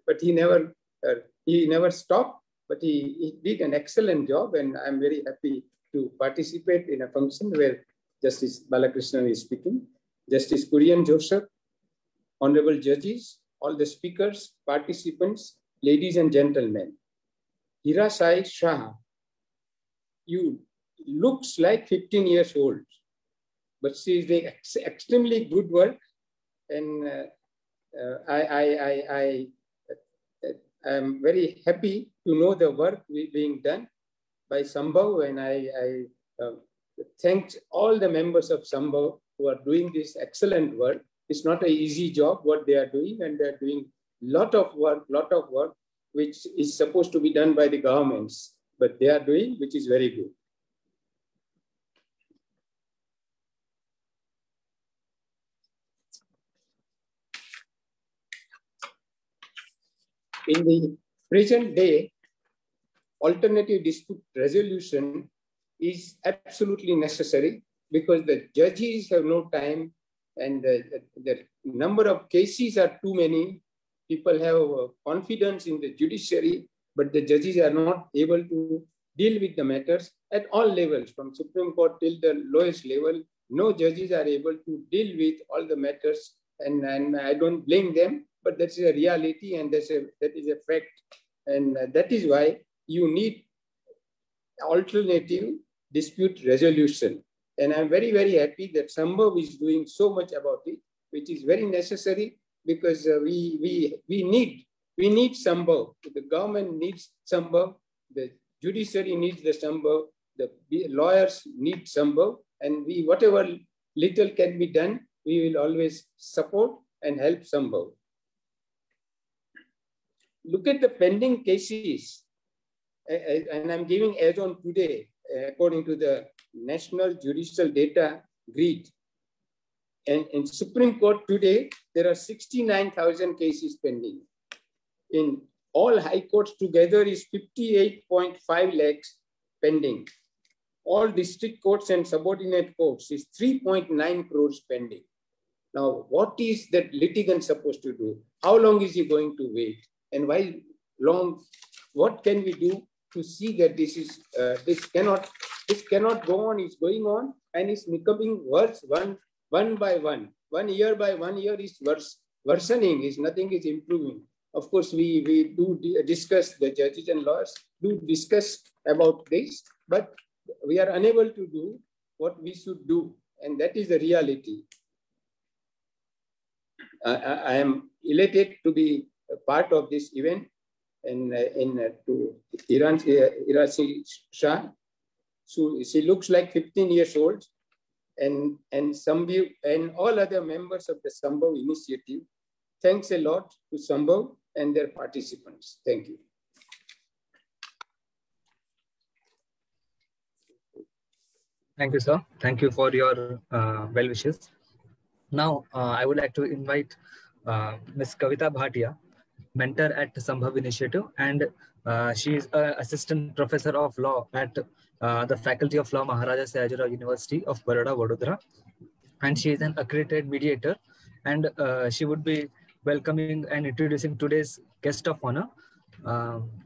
but he never stopped, but he did an excellent job, and I'm very happy to participate in a function where Justice Balakrishnan is speaking. Justice Kurian Joseph, honorable judges, all the speakers, participants, ladies and gentlemen. Hira Sai Shah, you looks like 15 years old, but she is doing extremely good work, and I am very happy to know the work being done by Sambhav, and I thank all the members of Sambhav who are doing this excellent work. It's not an easy job what they are doing, and they are doing lot of work, which is supposed to be done by the governments, but they are doing, which is very good. In the present day, alternative dispute resolution is absolutely necessary, because the judges have no time, and the number of cases are too many. People have confidence in the judiciary, but the judges are not able to deal with the matters at all levels, from Supreme Court till the lowest level. No judges are able to deal with all the matters, and I don't blame them, but that's a reality, and that is a fact. And that is why you need alternative dispute resolution. And I'm very, very happy that Sambhav is doing so much about it, which is very necessary, because we need Sambhav. The government needs Sambhav, the judiciary needs the Sambhav, the lawyers need Sambhav, and whatever little can be done, we will always support and help Sambhav. Look at the pending cases, and I'm giving as on today, according to the National Judicial Data Grid. And in Supreme Court today, there are 69,000 cases pending. In all high courts together is 58.5 lakhs pending. All district courts and subordinate courts is 3.9 crores pending. Now, what is that litigant supposed to do? How long is he going to wait? And why long? What can we do to see that this cannot go on? It's going on and it's becoming worse one by one. 1 year by 1 year is worsening. Nothing is improving. Of course, we do discuss, the judges and lawyers do discuss about this, but we are unable to do what we should do, and that is the reality. I am elated to be a part of this event, and to Hiranshi Shah. So she looks like 15 years old, and Sambhav and all other members of the Sambhav initiative. Thanks a lot to Sambhav and their participants. Thank you. Thank you, sir. Thank you for your well wishes. Now, I would like to invite Ms. Kavita Bhatia, mentor at Sambhav Initiative, and she is an assistant professor of law at the Faculty of Law, Maharaja Sayajirao University of Baroda, Vadodara, and she is an accredited mediator, and she would be welcoming and introducing today's guest of honor,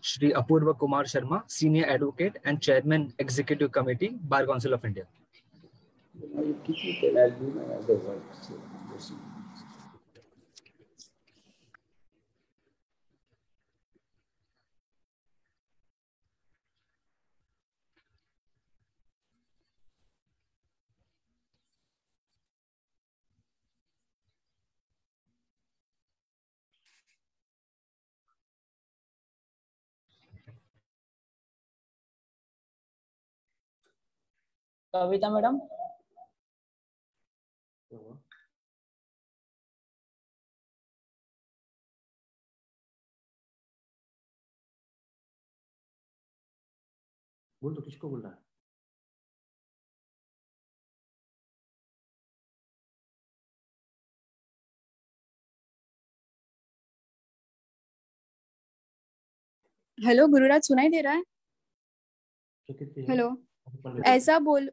Shri Apurva Kumar Sharma, Senior Advocate and Chairman, Executive Committee, Bar Council of India. You keep it and I'll do my other work. So, Kavita madam. बोल तो किसको बोल रहा है? Hello Gururaj, सुनाई दे रहा है? Hello, ऐसा बोल.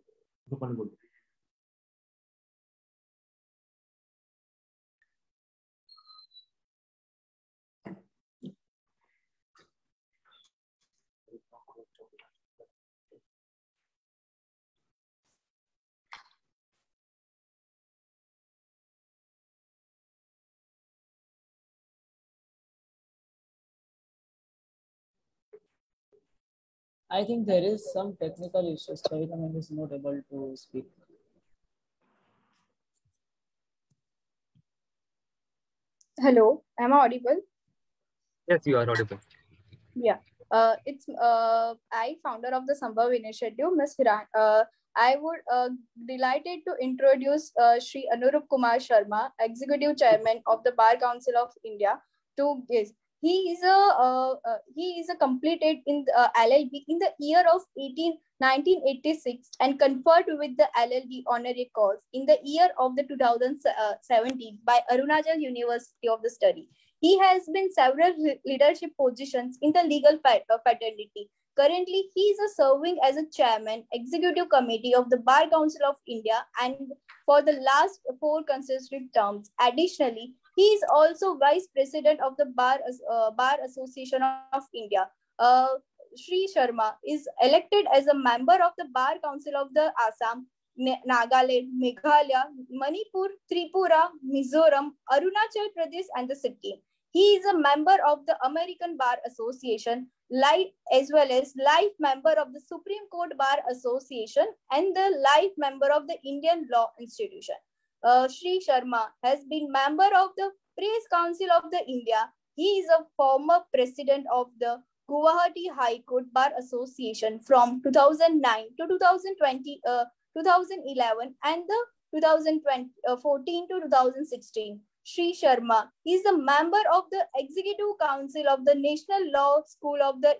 I think there is some technical issues. Kavita ma'am is not able to speak. Hello, am I audible? Yes, you are audible. Yeah, it's I, founder of the Sambhav Initiative, Ms. I would delighted to introduce Shri Anurup Kumar Sharma, Executive Chairman of the Bar Council of India, to this. He is a completed in the LLB in the year of 1986 and conferred with the LLB honorary cause in the year of the 2017 by Arunachal University of the Study. He has been several leadership positions in the legal fraternity. Currently, he is serving as a chairman, executive committee of the Bar Council of India, and for the last 4 consecutive terms. Additionally, he is also vice president of the Bar Association of India. Shri Sharma is elected as a member of the Bar Council of the Assam, Nagaland, Meghalaya, Manipur, Tripura, Mizoram, Arunachal Pradesh, and the Sikkim. He is a member of the American Bar Association, as well as life member of the Supreme Court Bar Association and the life member of the Indian Law Institution. Shri Sharma has been member of the Press Council of the India. He is a former president of the Guwahati High Court Bar Association from 2009 to 2020. 2011 and the 2014 to 2016. Sri Sharma is a member of the Executive Council of the National Law School of the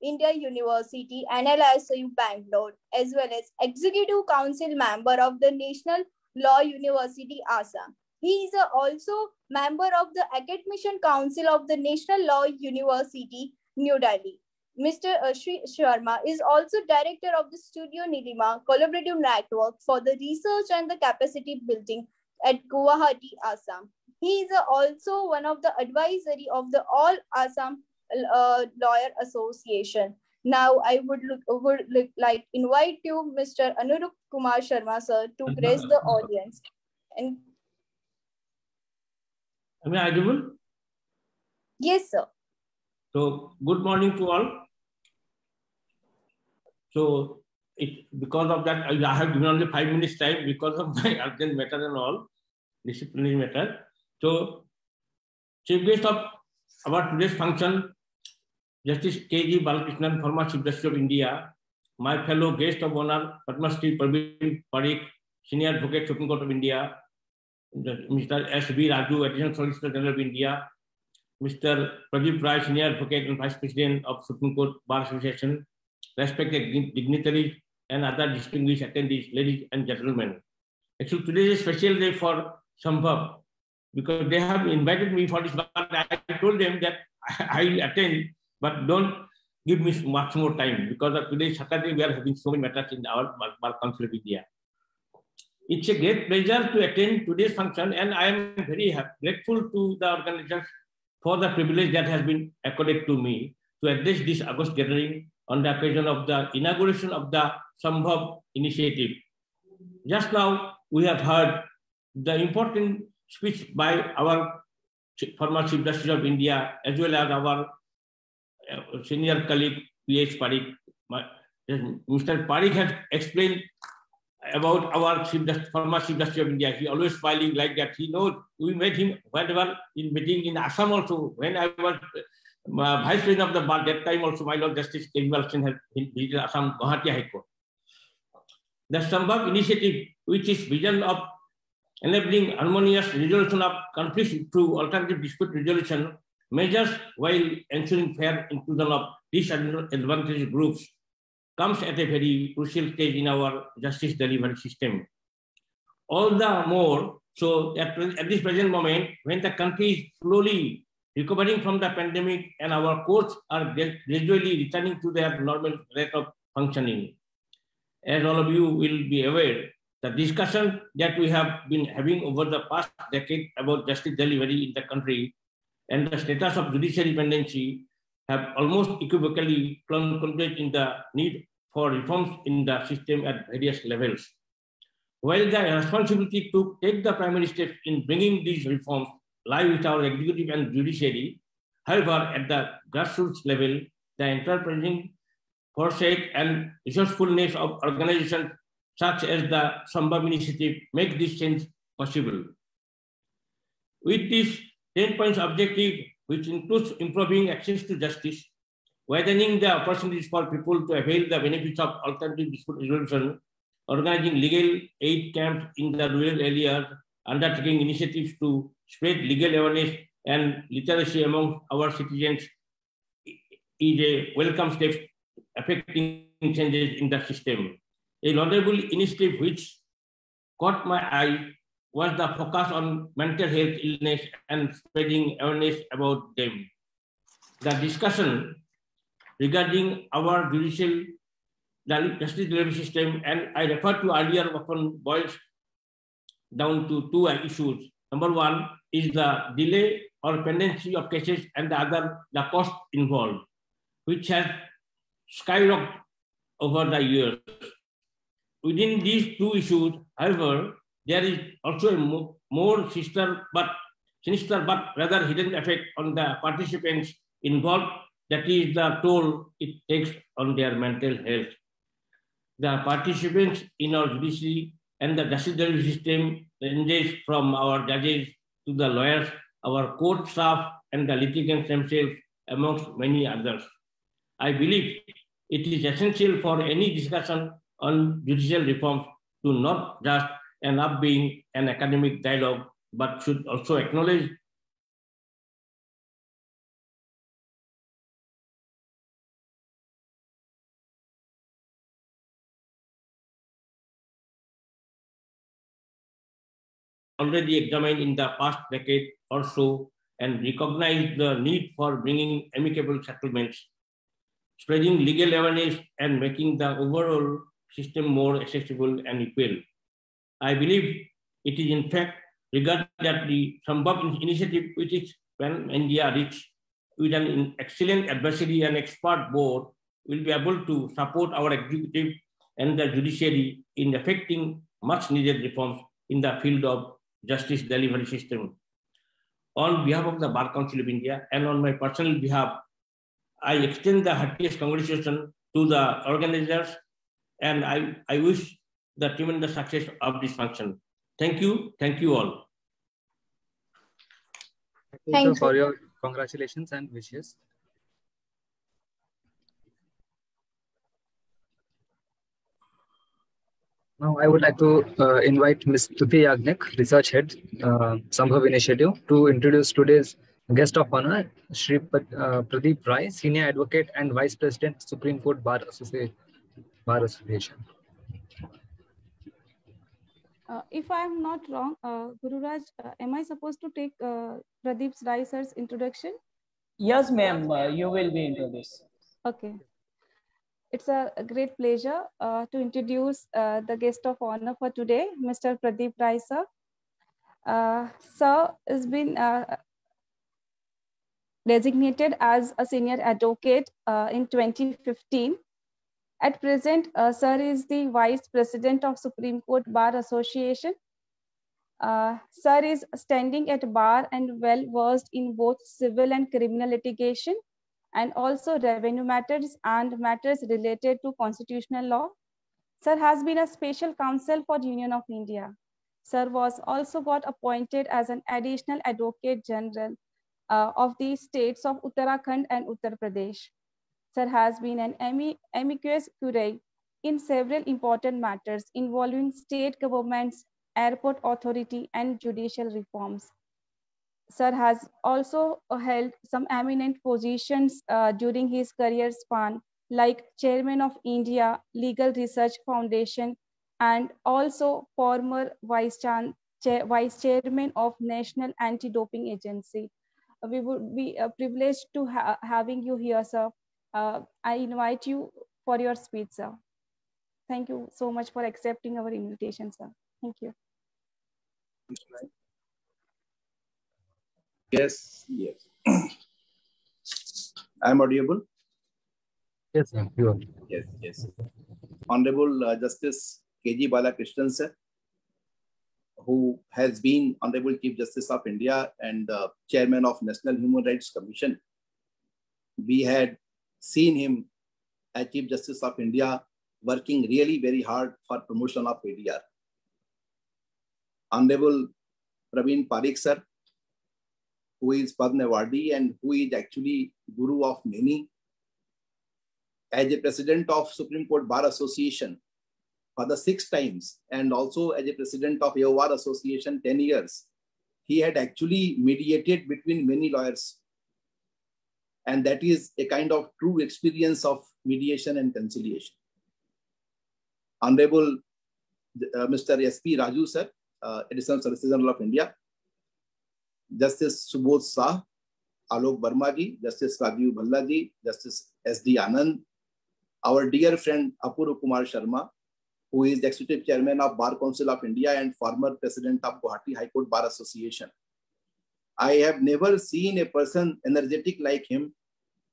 India University, NLSU Bangalore, as well as Executive Council member of the National Law University, Assam. He is also member of the Academician Council of the National Law University, New Delhi. Mr. Sri Sharma is also director of the Studio Nilima Collaborative Network for the research and the capacity building at Guwahati, Assam. He is also one of the advisory of the All Assam Lawyer Association. Now I would like invite you, Mr. Anurup Kumar Sharma, sir, to grace the audience. And am I audible? Yes, sir. So good morning to all. So because of that, I have given only 5 minutes time because of my urgent matter and all, disciplinary matter. So chief guest of our today's function, Justice K.G. Balakrishnan, former Chief Justice of India, my fellow guest of honor, Padma Shri Praveen Parikh, Senior Advocate, Supreme Court of India, Mr. S.B. Raju, Additional Solicitor General of India, Mr. Pradeep Rai, Senior Advocate and Vice President of Supreme Court Bar Association, respected dignitaries and other distinguished attendees, ladies and gentlemen. Actually, today is a special day for Sambhav because they have invited me for this, but I told them that I will attend, but don't give me much more time because of today, Saturday, we are having so many matters in our Bar Council of India. It's a great pleasure to attend today's function, and I am very grateful to the organizers for the privilege that has been accorded to me to address this August gathering on the occasion of the inauguration of the Sambhav initiative. Just now, we have heard the important speech by our former Chief Justice of India, as well as our senior colleague, P.H. Parikh. Mr. Parikh has explained about our former Chief Justice of India. He always smiling like that. He knows we met him whenever in meeting in Assam also. When I was Vice President of the bar, that time also my Lord Justice K.G. Balakrishnan has visited Assam, Guwahati High Court. The Sambhav initiative, which is vision of enabling harmonious resolution of conflicts through alternative dispute resolution measures while ensuring fair inclusion of disadvantaged groups, comes at a very crucial stage in our justice delivery system. All the more so at this present moment, when the country is slowly recovering from the pandemic and our courts are gradually returning to their normal rate of functioning. As all of you will be aware, the discussion that we have been having over the past decade about justice delivery in the country and the status of judicial dependency have almost equivocally concluded in the need for reforms in the system at various levels. While the responsibility to take the primary steps in bringing these reforms lie with our executive and judiciary, however, at the grassroots level, the enterprising foresight and resourcefulness of organizations such as the Sambhav initiative make this change possible. With this 10 points objective, which includes improving access to justice, widening the opportunities for people to avail the benefits of alternative dispute resolution, organizing legal aid camps in the rural areas, undertaking initiatives to spread legal awareness and literacy among our citizens is a welcome step affecting changes in the system. A laudable initiative which caught my eye was the focus on mental health illness and spreading awareness about them. The discussion regarding our judicial justice delivery system, and I refer to earlier, often boils down to two issues. Number one is the delay or pendency of cases, and the other, the cost involved, which has skyrocketed over the years. Within these two issues, however, there is also a more sinister but rather hidden effect on the participants involved, that is the toll it takes on their mental health. The participants in our judiciary and the justice delivery system ranges from our judges to the lawyers, our court staff, and the litigants themselves, amongst many others. I believe it is essential for any discussion on judicial reforms to not just end up being an academic dialogue, but should also acknowledge already examined in the past decade or so and recognize the need for bringing amicable settlements, spreading legal awareness, and making the overall system more accessible and equal. I believe it is in fact regarded that the Sambhav initiative, which is when India reach with an excellent advisory and expert board, will be able to support our executive and the judiciary in effecting much needed reforms in the field of justice delivery system. On behalf of the Bar Council of India and on my personal behalf, I extend the heartiest congratulations to the organizers, and I wish the tremendous success of this function. Thank you all. Thank you for your congratulations and wishes. Now, I would like to invite Ms. Tuti Yagnik, Research Head, Sambhav Initiative, to introduce today's guest of honor, Shri Pradeep Rai, Senior Advocate and Vice President, Supreme Court Bar Association. If I am not wrong, Guru Raj, am I supposed to take Pradeep Rai sir's introduction? Yes, ma'am, you will be introduced. Okay. It's a great pleasure to introduce the guest of honor for today, Mr. Pradeep Rai sir. Sir has been designated as a senior advocate in 2015. At present, sir is the Vice President of Supreme Court Bar Association. Sir is standing at bar and well versed in both civil and criminal litigation, and also revenue matters and matters related to constitutional law. Sir has been a special counsel for Union of India. Sir was also got appointed as an additional Advocate General of the states of Uttarakhand and Uttar Pradesh. Sir has been an amicus curiae in several important matters involving state governments, airport authority, and judicial reforms. Sir has also held some eminent positions during his career span, like Chairman of India Legal Research Foundation, and also former Vice Chairman of National Anti-Doping Agency. We would be privileged to having you here, sir. I invite you for your speech, sir. Thank you so much for accepting our invitation, sir. Thank you. Yes. I'm audible? Yes, sir. You are. Yes. Honorable Justice K.G. Balakrishnan, sir, who has been Honorable Chief Justice of India and Chairman of National Human Rights Commission. We had seen him as Chief Justice of India working really very hard for promotion of ADR. Honorable Praveen Parikh, sir, who is Padma Awardee and who is actually Guru of many. As a President of Supreme Court Bar Association for the 6 times, and also as a President of AOR Association 10 years, he had actually mediated between many lawyers. And that is a kind of true experience of mediation and conciliation. Honorable Mr. S.P. Raju, sir, Additional Solicitor General of India, Justice Subodh Shah, Alok Verma ji, Justice Rajiv Bhalla ji, Justice S.D. Anand, our dear friend Apurva Kumar Sharma, who is the Executive Chairman of Bar Council of India and former President of Guwahati High Court Bar Association. I have never seen a person energetic like him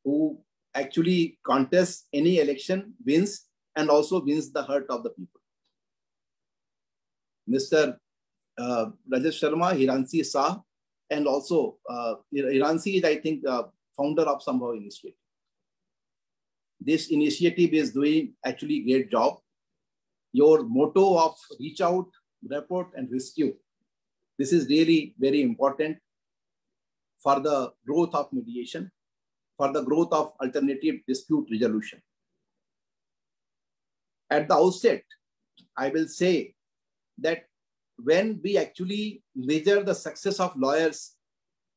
who actually contests any election, wins, and also wins the heart of the people. Mr. Rajesh Sharma, Hiransi Shah, and also Hiransi is, I think, founder of Sambhav Initiative. This initiative is doing actually great job. Your motto of reach out, report, and rescue. This is really very important for the growth of mediation, for the growth of alternative dispute resolution. At the outset, I will say that when we actually measure the success of lawyers,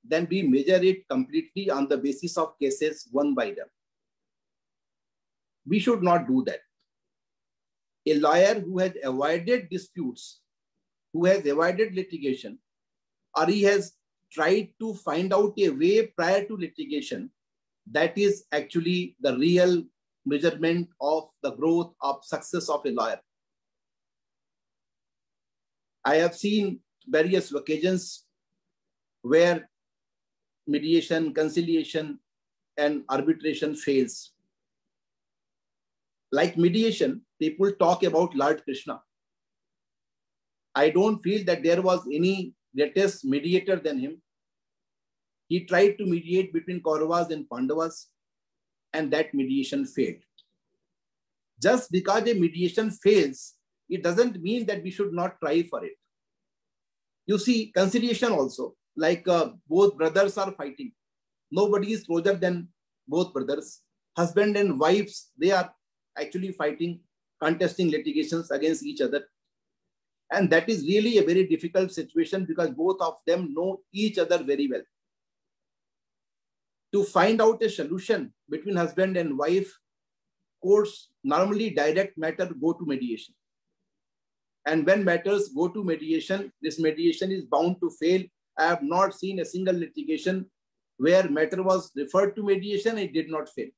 then we measure it completely on the basis of cases won by them. We should not do that. A lawyer who has avoided disputes, who has avoided litigation, or he has tried to find out a way prior to litigation, that is actually the real measurement of the growth of success of a lawyer. I have seen various occasions where mediation, conciliation, and arbitration fails. Like mediation, people talk about Lord Krishna. I don't feel that there was any greatest mediator than him. He tried to mediate between Kauravas and Pandavas, and that mediation failed. Just because a mediation fails, it doesn't mean that we should not try for it. You see, conciliation also, like both brothers are fighting. Nobody is closer than both brothers. Husband and wives, they are actually fighting, contesting litigations against each other. And that is really a very difficult situation because both of them know each other very well. To find out a solution between husband and wife, courts normally direct matter go to mediation. And when matters go to mediation, this mediation is bound to fail. I have not seen a single litigation where matter was referred to mediation, it did not fail.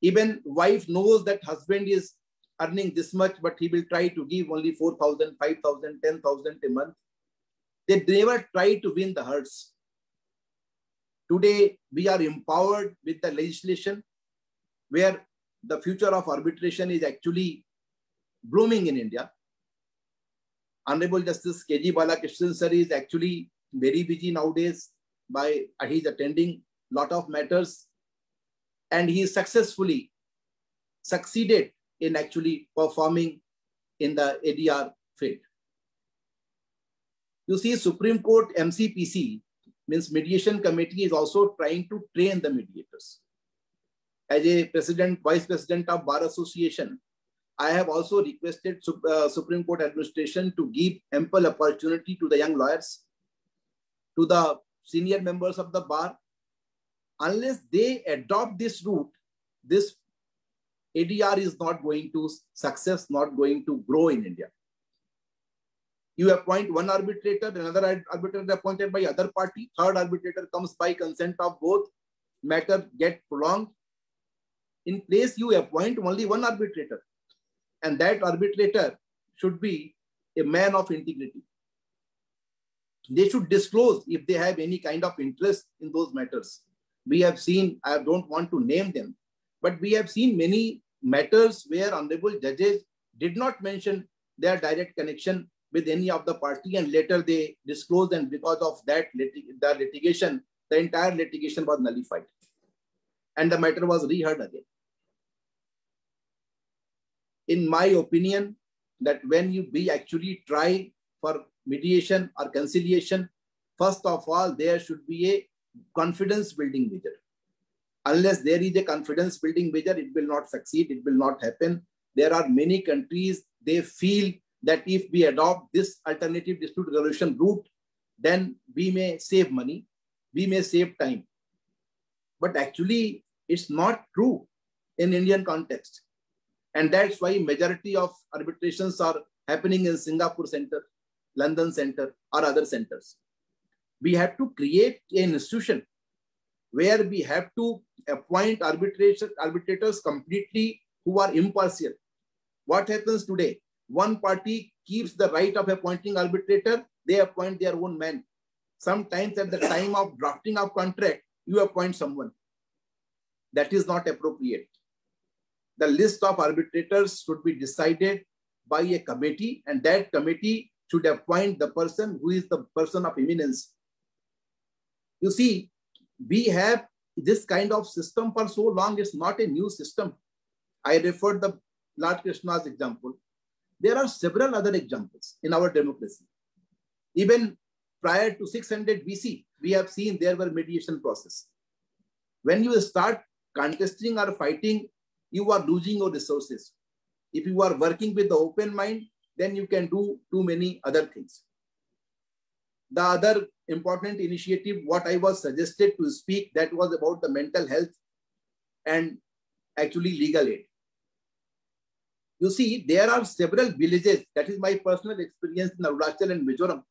Even wife knows that husband is earning this much, but he will try to give only 4,000, 5,000, 10,000 a month. They never try to win the hearts. Today, we are empowered with the legislation where the future of arbitration is actually blooming in India. Honorable Justice K.G. Balakrishnan sir is actually very busy nowadays he's attending a lot of matters, and he successfully succeeded in actually performing in the ADR field. You see, Supreme Court MCPC, means Mediation Committee, is also trying to train the mediators. As a president, vice president of Bar Association, I have also requested Supreme Court administration to give ample opportunity to the young lawyers, to the senior members of the bar. Unless they adopt this route, this ADR is not going to success, not going to grow in India. You appoint one arbitrator, another arbitrator appointed by other party, third arbitrator comes by consent of both, matter get prolonged. In place, you appoint only one arbitrator, and that arbitrator should be a man of integrity. They should disclose if they have any kind of interest in those matters. We have seen, I don't want to name them, but we have seen many matters where honorable judges did not mention their direct connection with any of the party, and later they disclosed, and because of that litigation, the entire litigation was nullified and the matter was reheard again. In my opinion, that when we actually try for mediation or conciliation, first of all, there should be a confidence building measure. Unless there is a confidence building measure, it will not succeed, it will not happen. There are many countries, they feel that if we adopt this alternative dispute resolution route, then we may save money, we may save time. But actually, it's not true in Indian context. And that's why majority of arbitrations are happening in Singapore Center, London Center, or other centers. We have to create an institution where we have to appoint arbitrators completely who are impartial. What happens today? One party keeps the right of appointing arbitrator, they appoint their own man. Sometimes at the time of drafting of contract, you appoint someone. That is not appropriate. The list of arbitrators should be decided by a committee, and that committee should appoint the person who is the person of eminence. You see, we have this kind of system for so long. It's not a new system. I referred the Lord Krishna's example. There are several other examples in our democracy. Even prior to 600 BC, we have seen there were mediation process. When you start contesting or fighting, you are losing your resources. If you are working with the open mind, then you can do too many other things. The other important initiative, what I was suggested to speak, that was about the mental health and actually legal aid. You see, there are several villages, that is my personal experience in Arunachal and Mizoram,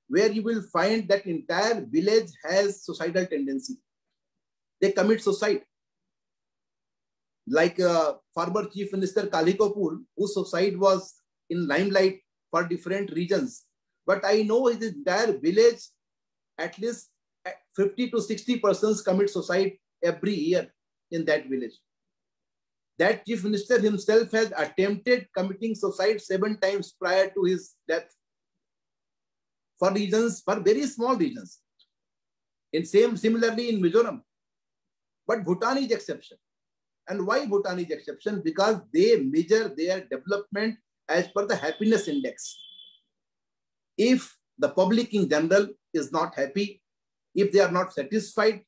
where you will find that entire village has suicidal tendency. They commit suicide. Like former Chief Minister Kalikopul, whose suicide was in limelight for different reasons. But I know his entire village, at least 50 to 60 persons commit suicide every year in that village. That Chief Minister himself has attempted committing suicide 7 times prior to his death for reasons, for very small reasons. Similarly in Mizoram. But Bhutan is exception. And why Bhutan is exception? Because they measure their development as per the happiness index. If the public in general is not happy, if they are not satisfied,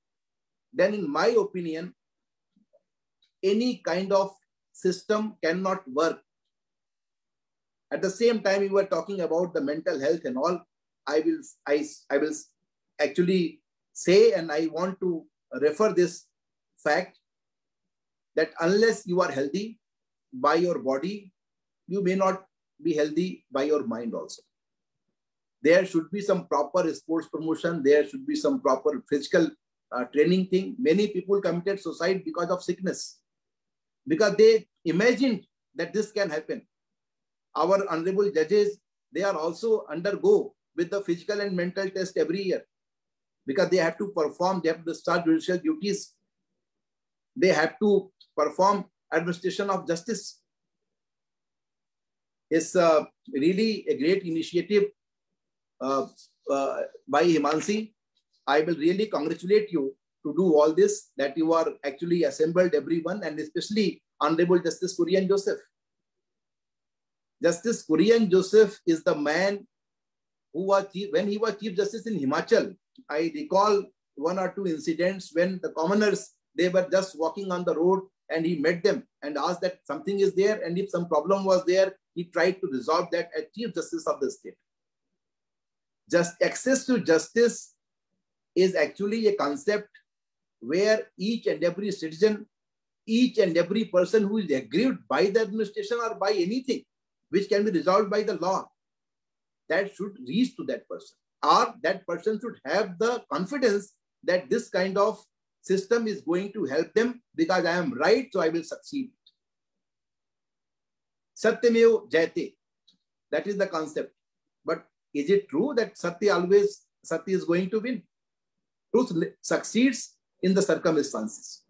then in my opinion, any kind of system cannot work. At the same time, we were talking about the mental health and all. I will actually say, and I want to refer this fact, that unless you are healthy by your body, you may not be healthy by your mind also. There should be some proper sports promotion. There should be some proper physical training thing. Many people committed suicide because of sickness, because they imagined that this can happen. Our honorable judges, they are also undergo with the physical and mental test every year, because they have to perform, they have to start judicial duties. They have to perform administration of justice. It's really a great initiative by Himansi. I will really congratulate you to do all this, that you are actually assembled everyone, and especially Honorable Justice Kurian Joseph. Justice Kurian Joseph is the man who was, when he was Chief Justice in Himachal, I recall 1 or 2 incidents when the commoners, they were just walking on the road and he met them and asked that something is there, and if some problem was there, he tried to resolve that as Chief Justice of the state. Just access to justice is actually a concept where each and every citizen, each and every person who is aggrieved by the administration or by anything which can be resolved by the law, that should reach to that person, or that person should have the confidence that this kind of system is going to help them because I am right, so I will succeed. Satyamev Jayate, that is the concept. But is it true that Satya is going to win? Truth succeeds in the circumstances.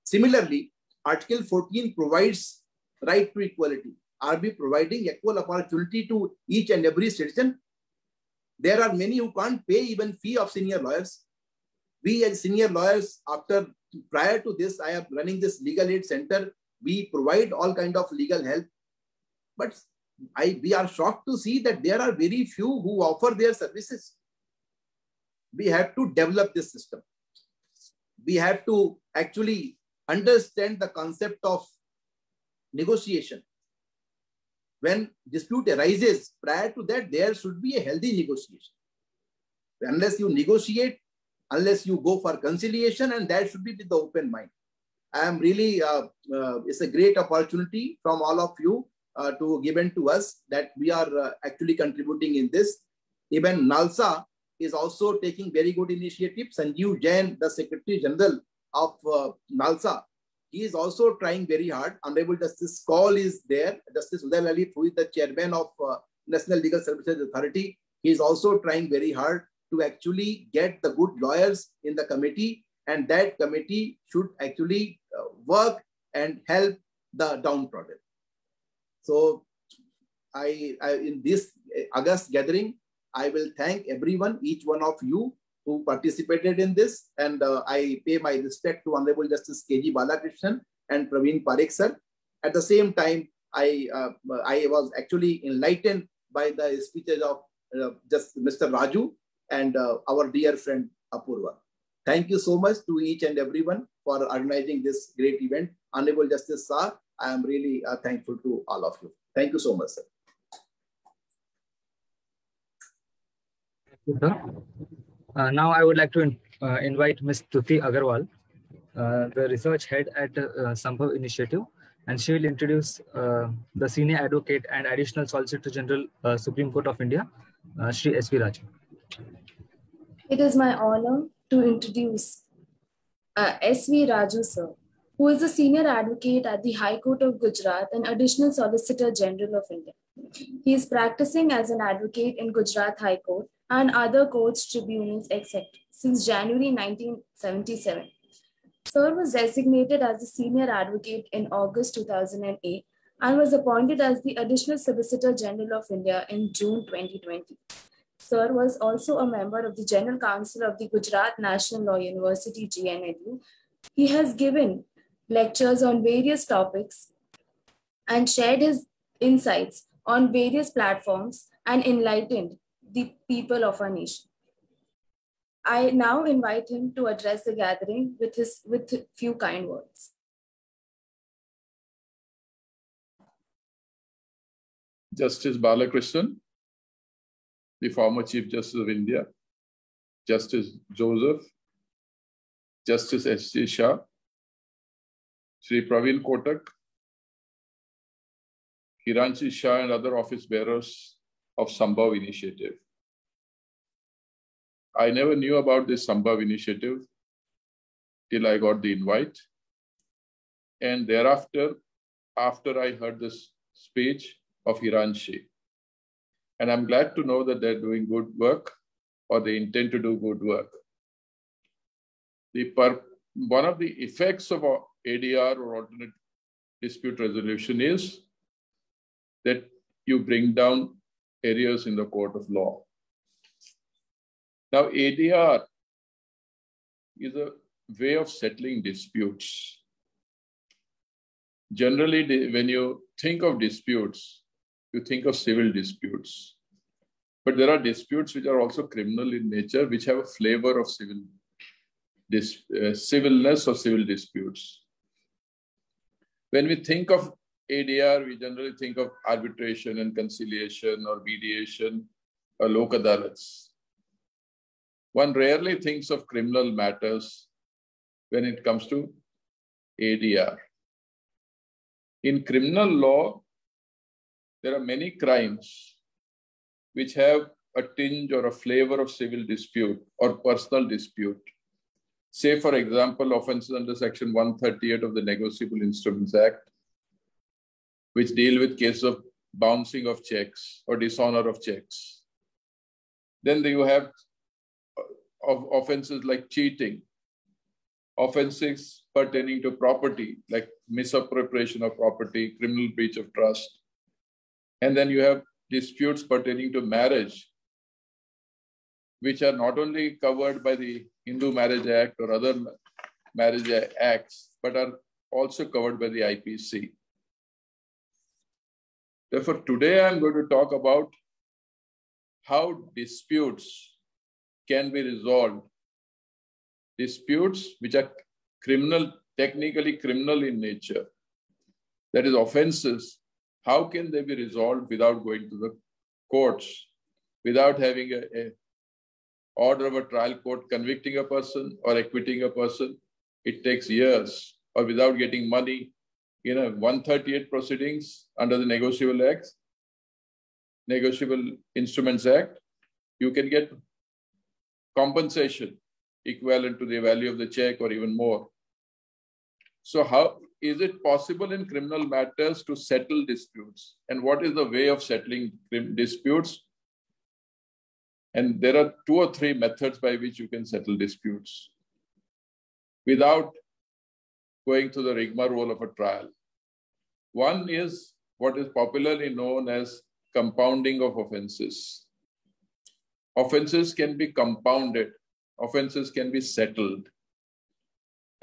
Similarly, Article 14 provides right to equality. Are we providing equal opportunity to each and every citizen? There are many who can't pay even fee of senior lawyers. We as senior lawyers, prior to this, I am running this legal aid center. We provide all kind of legal help. But we are shocked to see that there are very few who offer their services. We have to develop this system. We have to actually understand the concept of negotiation. When dispute arises, prior to that, there should be a healthy negotiation. Unless you negotiate, unless you go for conciliation, and that should be with the open mind. I am really, it's a great opportunity from all of you to given to us that we are actually contributing in this. Even NALSA is also taking very good initiative. Sanjeev Jain, the Secretary General of NALSA, he is also trying very hard. Honorable Justice Kaul is there. Justice Uday Lalit, who is the chairman of National Legal Services Authority, he is also trying very hard to actually get the good lawyers in the committee, and that committee should actually work and help the downtrodden. So in this August gathering, I will thank everyone, each one of you who participated in this, and I pay my respect to Honorable Justice K.G. Balakrishnan and Praveen Parekh sir. At the same time, I was actually enlightened by the speeches of just Mr. Raju and our dear friend Apurva. Thank you so much to each and everyone for organizing this great event. Honorable Justice Shah, I am really thankful to all of you. Thank you so much, sir. you, sir. Now I would like to invite Ms. Tuti Agarwal, the research head at Sambhav Initiative, and she will introduce the senior advocate and additional solicitor general, Supreme Court of India, Shri S.V. Raju. It is my honor to introduce S.V. Raju, sir, who is a senior advocate at the High Court of Gujarat and additional solicitor general of India. He is practicing as an advocate in Gujarat High Court and other courts, tribunals, etc. since January 1977. Sir was designated as a senior advocate in August 2008 and was appointed as the additional solicitor general of India in June 2020. Sir was also a member of the General Council of the Gujarat National Law University, GNLU. He has given lectures on various topics and shared his insights on various platforms and enlightened the people of our nation. I now invite him to address the gathering with a few kind words. Justice Balakrishnan, the former Chief Justice of India, Justice Joseph, Justice S.J. Shah, Sri Praveen Kotak, Hiranshi Shah and other office bearers of Sambhav Initiative. I never knew about this Sambhav Initiative till I got the invite. And thereafter, after I heard this speech of Hiranshi, and I'm glad to know that they're doing good work or they intend to do good work. One of the effects of ADR or alternate dispute resolution is that you bring down areas in the court of law. Now, ADR is a way of settling disputes. Generally, when you think of disputes, you think of civil disputes. But there are disputes which are also criminal in nature, which have a flavor of civilness or civil disputes. When we think of ADR, we generally think of arbitration and conciliation or mediation or lok adalats. One rarely thinks of criminal matters when it comes to ADR. In criminal law, there are many crimes which have a tinge or a flavor of civil dispute or personal dispute. Say, for example, offenses under Section 138 of the Negotiable Instruments Act, which deal with cases of bouncing of checks or dishonor of checks. Then you have offenses like cheating, offenses pertaining to property, like misappropriation of property, criminal breach of trust. And then you have disputes pertaining to marriage, which are not only covered by the Hindu Marriage Act or other marriage acts, but are also covered by the IPC. Therefore, today I'm going to talk about how disputes can be resolved. Disputes which are criminal, technically criminal in nature, that is offenses, how can they be resolved without going to the courts, without having an order of a trial court convicting a person or acquitting a person? It takes years, or without getting money. 138 proceedings under the Negotiable Instruments Act, you can get compensation equivalent to the value of the check or even more. So how is it possible in criminal matters to settle disputes? And what is the way of settling disputes? And there are 2 or 3 methods by which you can settle disputes without going through the rigmarole of a trial. One is what is popularly known as compounding of offenses. Offenses can be compounded. Offenses can be settled.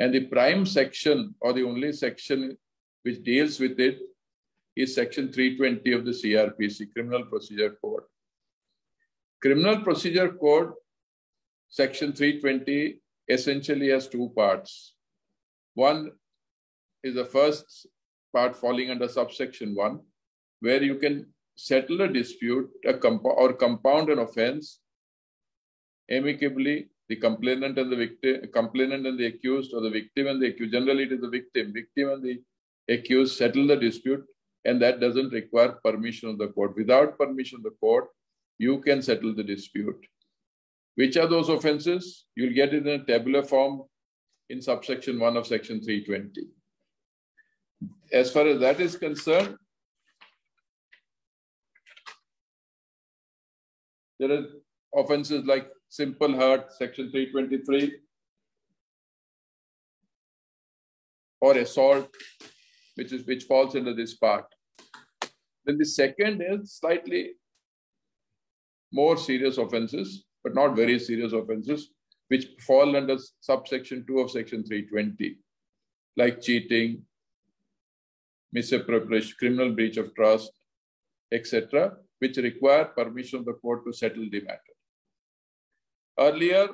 And the prime section, or the only section which deals with it, is Section 320 of the CRPC, Criminal Procedure Code. Criminal Procedure Code, Section 320, essentially has 2 parts. One is the first part falling under subsection 1, where you can settle a dispute or compound an offense amicably, the complainant and the victim, complainant and the accused, or the victim and the accused. Generally, it is the victim and the accused settle the dispute, and that doesn't require permission of the court. Without permission of the court, you can settle the dispute. Which are those offenses? You'll get it in a tabular form in subsection 1 of section 320. As far as that is concerned, there are offenses like simple hurt, section 323, or assault, which falls into this part. Then the second is slightly more serious offenses, but not very serious offenses, which fall under subsection 2 of section 320, like cheating, misappropriation, criminal breach of trust, etc., which require permission of the court to settle the matter. Earlier,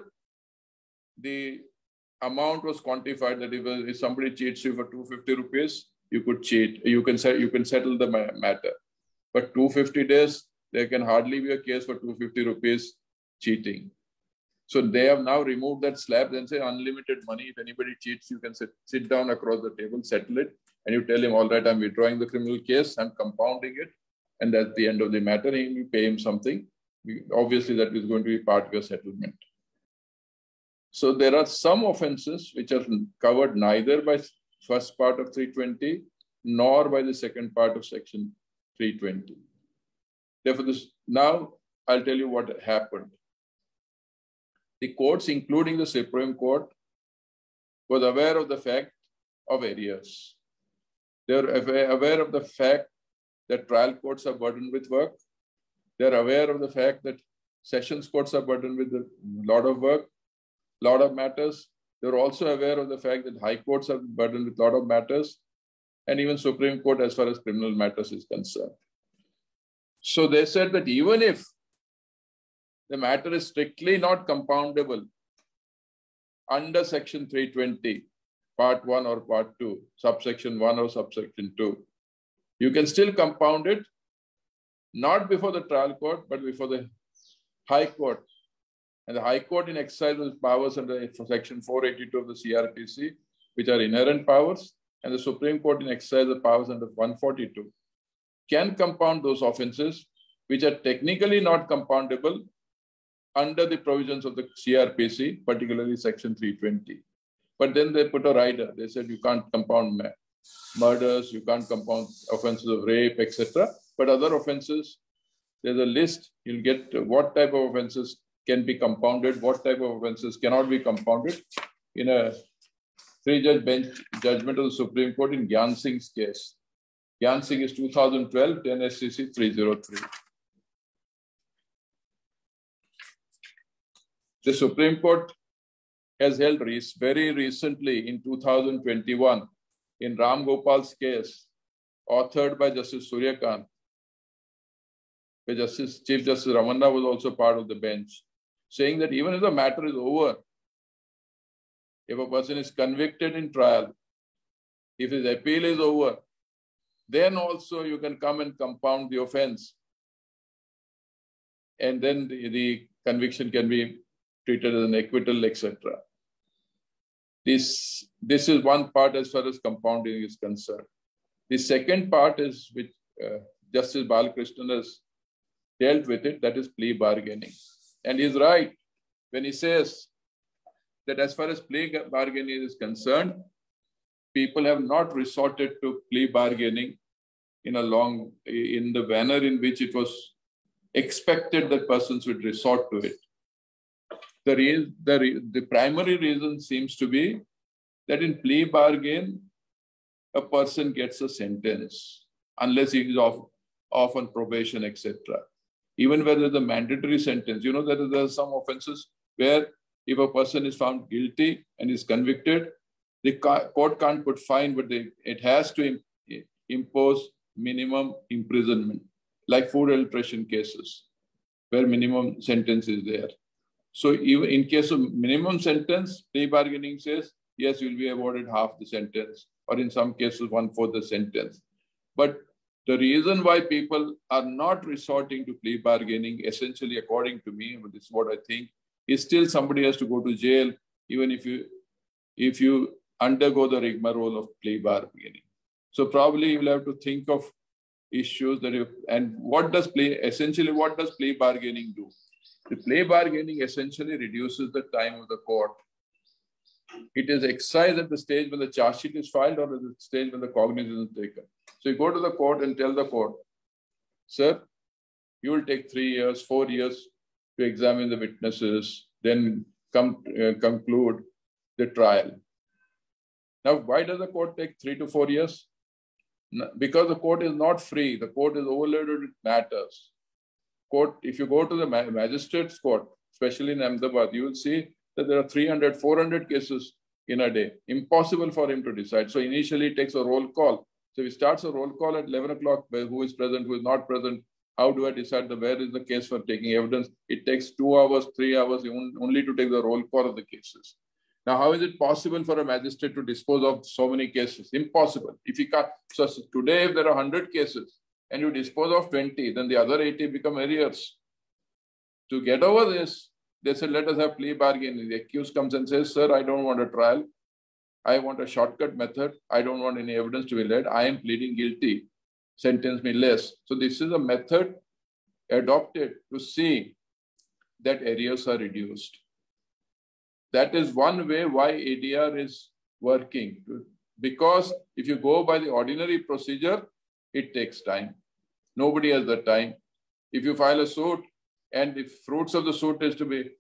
the amount was quantified that if somebody cheats you for 250 rupees, you could cheat, you can settle the matter. But 250 days, there can hardly be a case for 250 rupees cheating. So they have now removed that slab and say unlimited money. If anybody cheats, you can sit down across the table, settle it, and you tell him, all right, I'm withdrawing the criminal case, I'm compounding it, and at the end of the matter, you pay him something. Obviously, that is going to be part of your settlement. So there are some offenses which are covered neither by first part of 320 nor by the second part of section 320. Therefore, now I'll tell you what happened. The courts, including the Supreme Court, was aware of the fact of arrears. They are aware of the fact that trial courts are burdened with work. They are aware of the fact that sessions courts are burdened with a lot of work, lot of matters. They are also aware of the fact that high courts are burdened with a lot of matters, and even Supreme Court as far as criminal matters is concerned. So they said that even if the matter is strictly not compoundable under section 320, part 1 or part 2, subsection 1 or subsection 2, you can still compound it, not before the trial court, but before the high court. And the high court in exercise of powers under section 482 of the CRPC, which are inherent powers, and the Supreme Court in exercise of powers under 142, can compound those offenses which are technically not compoundable under the provisions of the CRPC, particularly section 320. But then they put a rider. They said you can't compound murders, you can't compound offenses of rape, etc. But other offenses, there's a list. You'll get what type of offenses can be compounded, what type of offenses cannot be compounded in a three-judge bench judgment of the Supreme Court in Gyan Singh's case. Gyan Singh is 2012, 10 SCC 303. The Supreme Court has held very recently in 2021 in Ram Gopal's case, authored by Justice Suryakant, where Chief Justice Ramanna was also part of the bench, saying that even if the matter is over, if a person is convicted in trial, if his appeal is over, then also you can come and compound the offense. And then the conviction can be treated as an acquittal, etc. This is one part as far as compounding is concerned. The second part is which Justice Balakrishnan has dealt with it, that is plea bargaining. And he's right when he says that as far as plea bargaining is concerned, people have not resorted to plea bargaining in the manner in which it was expected that persons would resort to it. The primary reason seems to be that in plea bargain, a person gets a sentence unless he is off on probation, etc. Even where there's a mandatory sentence, you know that there are some offenses where if a person is found guilty and is convicted, the court can't put fine, but it has to impose minimum imprisonment, like food adulteration cases, where minimum sentence is there. So even in case of minimum sentence, plea bargaining says, yes, you'll be awarded half the sentence, or in some cases, 1/4 the sentence. But the reason why people are not resorting to plea bargaining, essentially, according to me, but this is what I think, Still somebody has to go to jail, even if you undergo the rigmarole of plea bargaining. So probably you will have to think of issues that and what does plea bargaining do? The plea bargaining essentially reduces the time of the court. It is excised at the stage when the charge sheet is filed or at the stage when the cognizance is taken. So you go to the court and tell the court, sir, you will take 3 years, 4 years to examine the witnesses, then conclude the trial. Now, why does the court take 3 to 4 years? Because the court is not free. The court is overloaded with matters. Court, if you go to the magistrate's court, especially in Ahmedabad, you will see that there are 300, 400 cases in a day. Impossible for him to decide. So initially it takes a roll call. So he starts a roll call at 11 o'clock, who is present, who is not present. How do I decide where is the case for taking evidence? It takes 2 hours, 3 hours only to take the roll call of the cases. Now, how is it possible for a magistrate to dispose of so many cases? Impossible. If you can't, so today, if there are 100 cases and you dispose of 20, then the other 80 become arrears. To get over this, they said, let us have plea bargaining. The accused comes and says, sir, I don't want a trial. I want a shortcut method. I don't want any evidence to be led. I am pleading guilty. Sentence me less. So this is a method adopted to see that arrears are reduced. That is one way why ADR is working. Because if you go by the ordinary procedure, it takes time. Nobody has the time. If you file a suit and the fruits of the suit is to be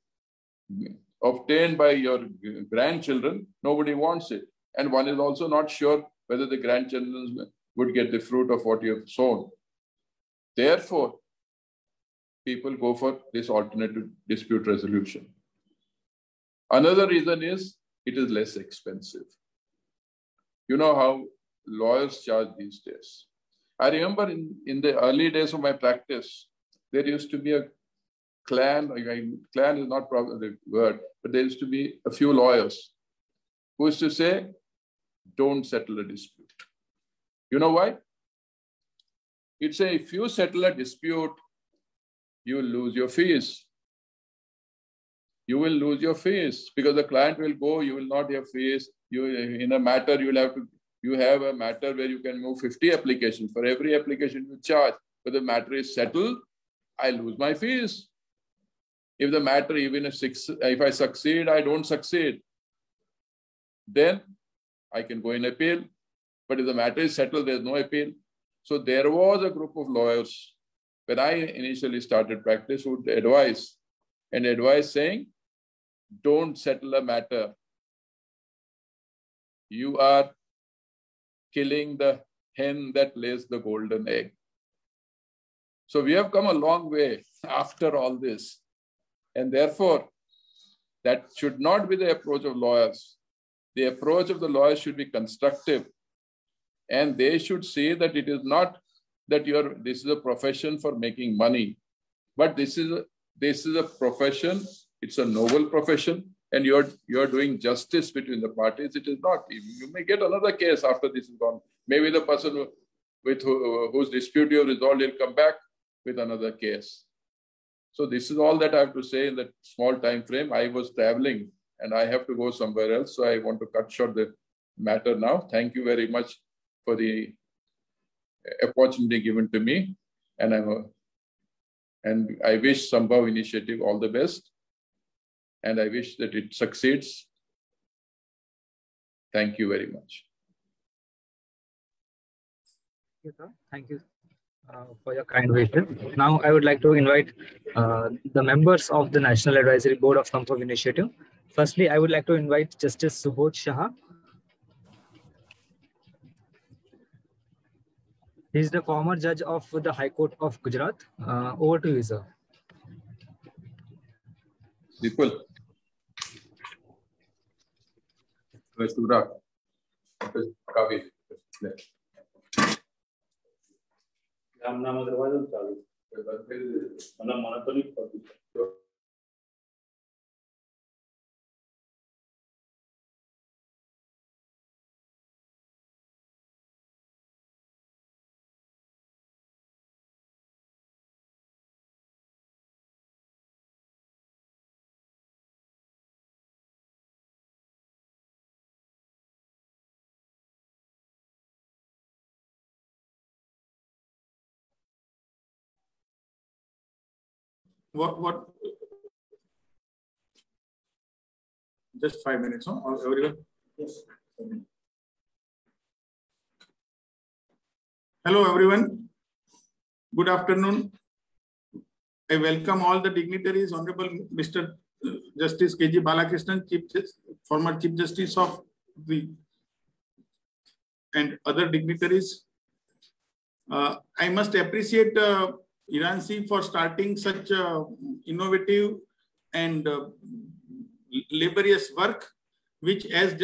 obtained by your grandchildren, nobody wants it. And one is also not sure whether the grandchildren would get the fruit of what you have sown. Therefore, people go for this alternative dispute resolution. Another reason is it is less expensive. You know how lawyers charge these days. I remember in the early days of my practice, there used to be a clan. Clan is not probably the word, but there used to be a few lawyers who used to say, don't settle a dispute. You know why? It's a, if you settle a dispute, you will lose your fees. You will lose your fees because the client will go, you will not have fees. You, in a matter, you have a matter where you can move 50 applications. For every application you charge. But the matter is settled, I lose my fees. If the matter, even if I succeed, I don't succeed, then I can go in appeal. But if the matter is settled, there's no appeal. So there was a group of lawyers when I initially started practice who would advise saying, don't settle a matter. You are killing the hen that lays the golden egg. So we have come a long way after all this. And therefore, that should not be the approach of lawyers. The approach of the lawyers should be constructive. And they should see that it is not that this is a profession for making money, but this is a profession. It's a noble profession, and you're doing justice between the parties. It is not. You may get another case after this is gone. Maybe the person whose dispute you have resolved will come back with another case. So this is all that I have to say in that small time frame. I was traveling and I have to go somewhere else, so I want to cut short the matter now. Thank you very much for the opportunity given to me, and I wish Sambhav Initiative all the best, and I wish that it succeeds. Thank you very much. Thank you for your kind wishes. Now I would like to invite the members of the National Advisory Board of Sambhav Initiative. Firstly, I would like to invite Justice Subodh Shah. He is the former judge of the High Court of Gujarat. Over to you, sir. Dipul. what? Just 5 minutes, huh? Everyone? Yes. Hello, everyone. Good afternoon. I welcome all the dignitaries, Honorable Mr. Justice K.G. Balakrishnan, former Chief Justice of the, and other dignitaries. I must appreciate Iransi for starting such innovative and laborious work, which as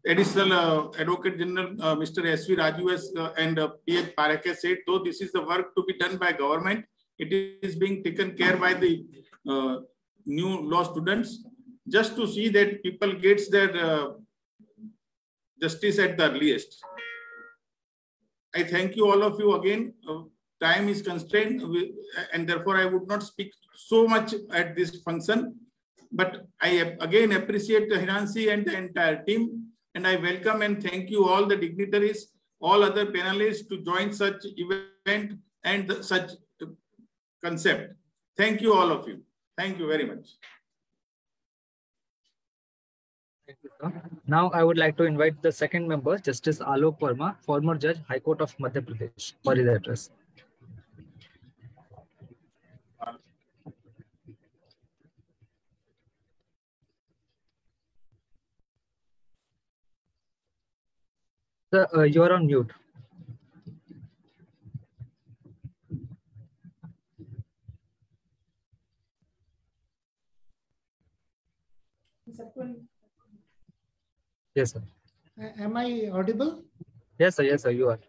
Additional Advocate General Mr. S.V. Raju and P.H. Parekh said, though this is the work to be done by government, it is being taken care by the new law students, just to see that people gets their justice at the earliest. I thank you all of you again. Time is constrained, and therefore I would not speak so much at this function. But I again appreciate Hiransi and the entire team, and I welcome and thank you all the dignitaries, all other panelists to join such event and such concept. Thank you all of you. Thank you very much. Thank you, sir. Now I would like to invite the second member, Justice Alok Verma, former Judge, High Court of Madhya Pradesh, for his address. Sir, you are on mute. Yes, sir. Am I audible? Yes, sir, you are.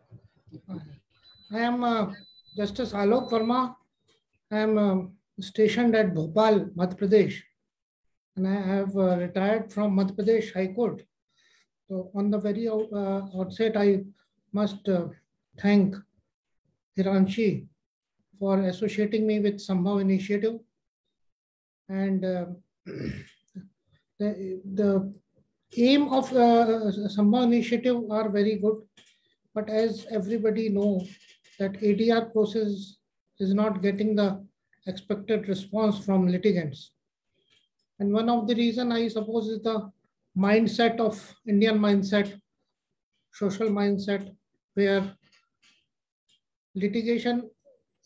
I am Justice Alok Verma. I am stationed at Bhopal, Madhya Pradesh, and I have retired from Madhya Pradesh High Court. So on the very outset, I must thank Hiranshi for associating me with Sambhav Initiative. And the aim of Sambhav Initiative are very good, but as everybody knows, that ADR process is not getting the expected response from litigants. And one of the reasons, I suppose, is the mindset of Indian mindset, social mindset, where litigation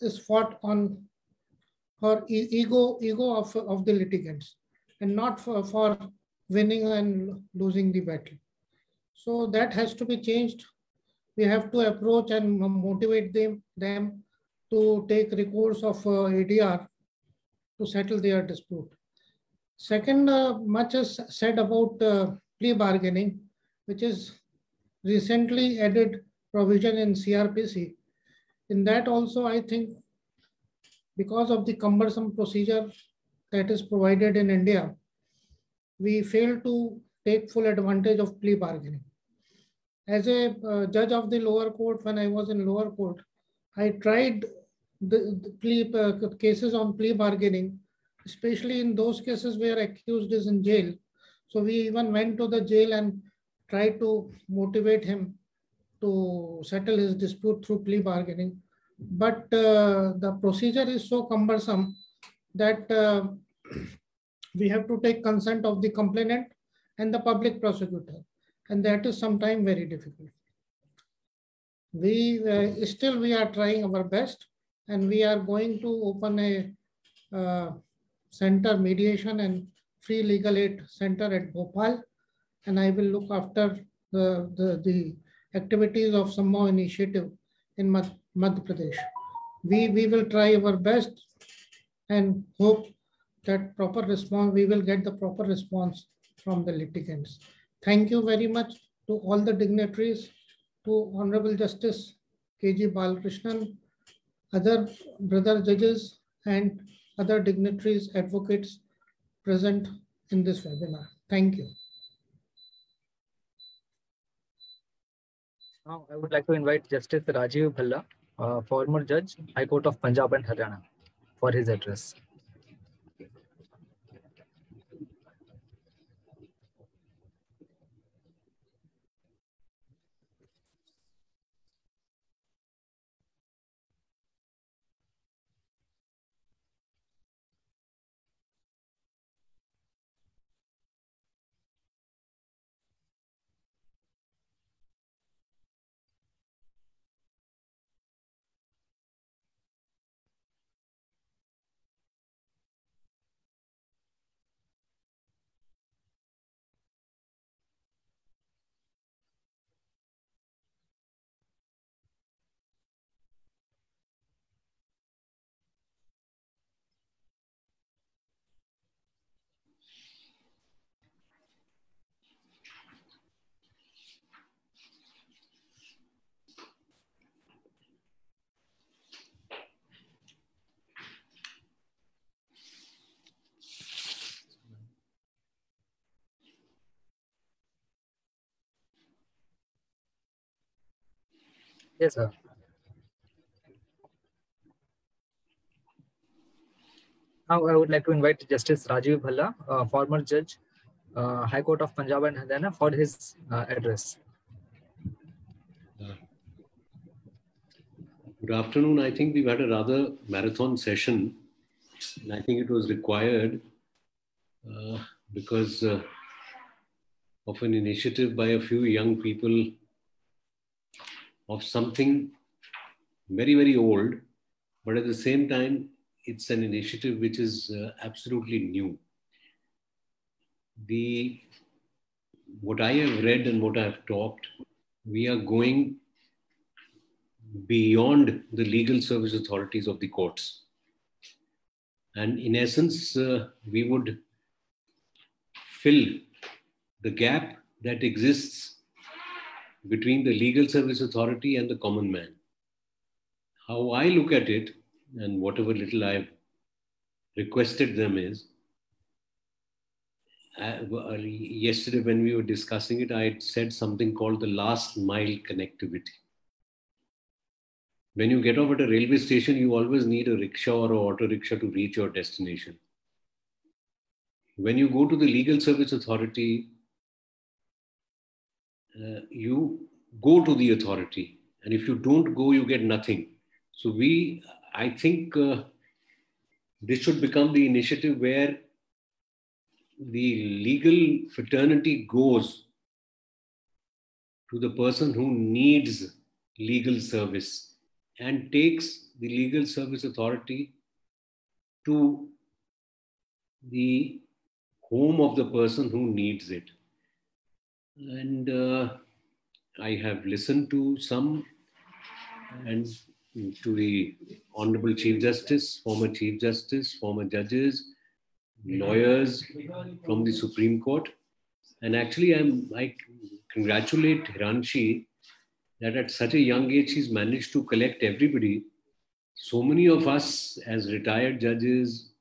is fought on for ego of the litigants, and not for winning and losing the battle. So that has to be changed. We have to approach and motivate them to take recourse of ADR to settle their dispute. Second, much is said about plea bargaining, which is recently added provision in CRPC. In that also, I think, because of the cumbersome procedure that is provided in India, we fail to take full advantage of plea bargaining. As a judge of the lower court, when I was in lower court, I tried the plea cases on plea bargaining, especially in those cases where accused is in jail. So we even went to the jail and tried to motivate him to settle his dispute through plea bargaining. But the procedure is so cumbersome that we have to take consent of the complainant and the public prosecutor. And that is sometimes very difficult. We are trying our best, and we are going to open a center, mediation and free legal aid center at Bhopal, and I will look after the activities of Sambhav Initiative in Madhya Pradesh. We will try our best and hope that proper response, we will get the proper response from the litigants. Thank you very much to all the dignitaries, to Honorable Justice K.G. Balakrishnan, other brother judges, and other dignitaries, advocates present in this webinar. Thank you. Now I would like to invite Justice Rajiv Bhalla, former Judge, High Court of Punjab and Haryana, for his address. Yes, sir. Now I would like to invite Justice Rajiv Bhalla, former judge, High Court of Punjab and Haryana, for his address. Good afternoon. I think we've had a rather marathon session, and I think it was required because of an initiative by a few young people of something very, very old, but at the same time, it's an initiative which is absolutely new. What I have read and what I have talked, we are going beyond the legal service authorities of the courts. And in essence, we would fill the gap that exists between the legal service authority and the common man. How I look at it, and whatever little I've requested them is, yesterday when we were discussing it, I had said something called the last mile connectivity. When you get off at a railway station, you always need a rickshaw or an auto rickshaw to reach your destination. When you go to the legal service authority, you go to the authority, and if you don't go, you get nothing. So I think this should become the initiative where the legal fraternity goes to the person who needs legal service and takes the legal service authority to the home of the person who needs it. And I have listened to some, and to the Honorable Chief Justice, former judges, lawyers from the Supreme Court. And actually, I congratulate Hiranshi that at such a young age, she's managed to collect everybody. So many of us as retired judges,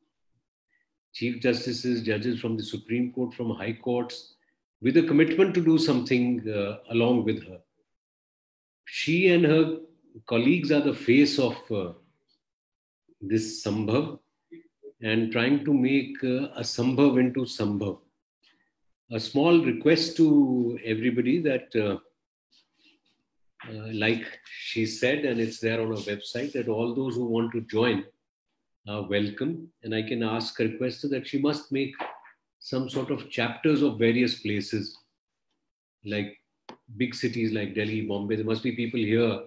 chief justices, judges from the Supreme Court, from high courts, with a commitment to do something along with her. She and her colleagues are the face of this Sambhav, and trying to make a Sambhav into Sambhav. A small request to everybody that, like she said, and it's there on her website, that all those who want to join are welcome. And I can ask a request that she must make some sort of chapters of various places, like big cities like Delhi, Bombay. There must be people here,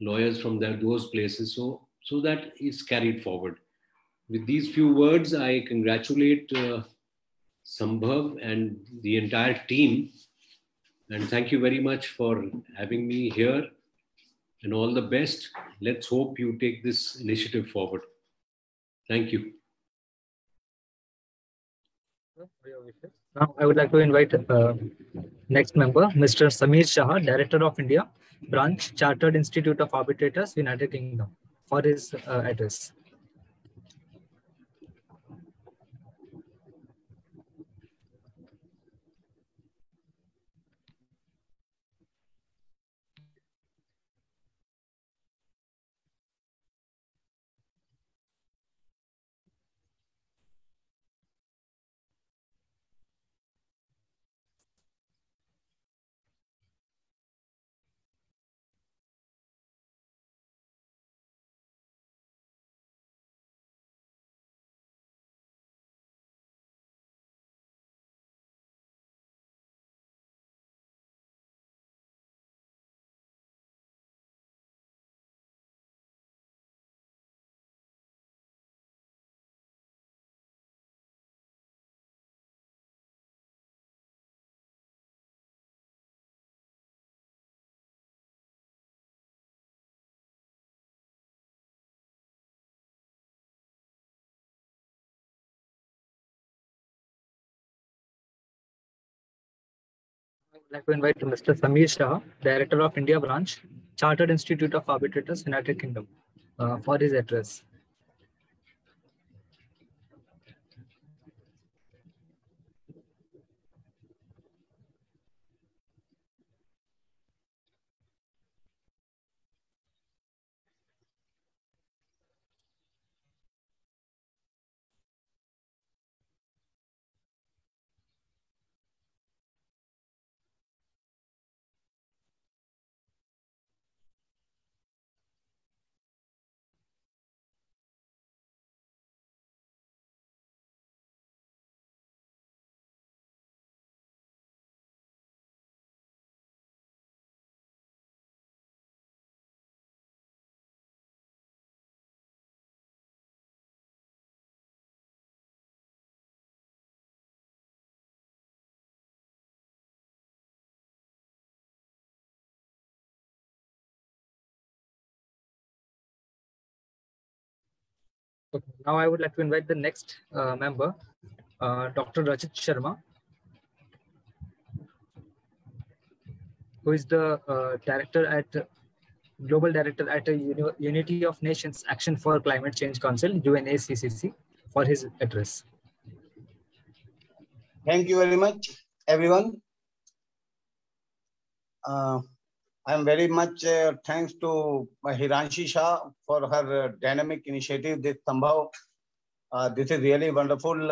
lawyers from those places, so that is carried forward. With these few words, I congratulate Sambhav and the entire team, and thank you very much for having me here, and all the best. Let's hope you take this initiative forward. Thank you. Now I would like to invite next member, Mr. Sameer Shah, Director of India, Branch, Chartered Institute of Arbitrators, United Kingdom, for his address. I would like to invite Mr. Sameer Shah, Director of India Branch, Chartered Institute of Arbitrators, United Kingdom, for his address. Okay. Now I would like to invite the next member, Dr. Rajat Sharma, who is the Global Director at Unity of Nations Action for Climate Change Council, UNACCC, for his address. Thank you very much, everyone. I'm very much thanks to Hiranshi Shah for her dynamic initiative, this Sambhav. This is really wonderful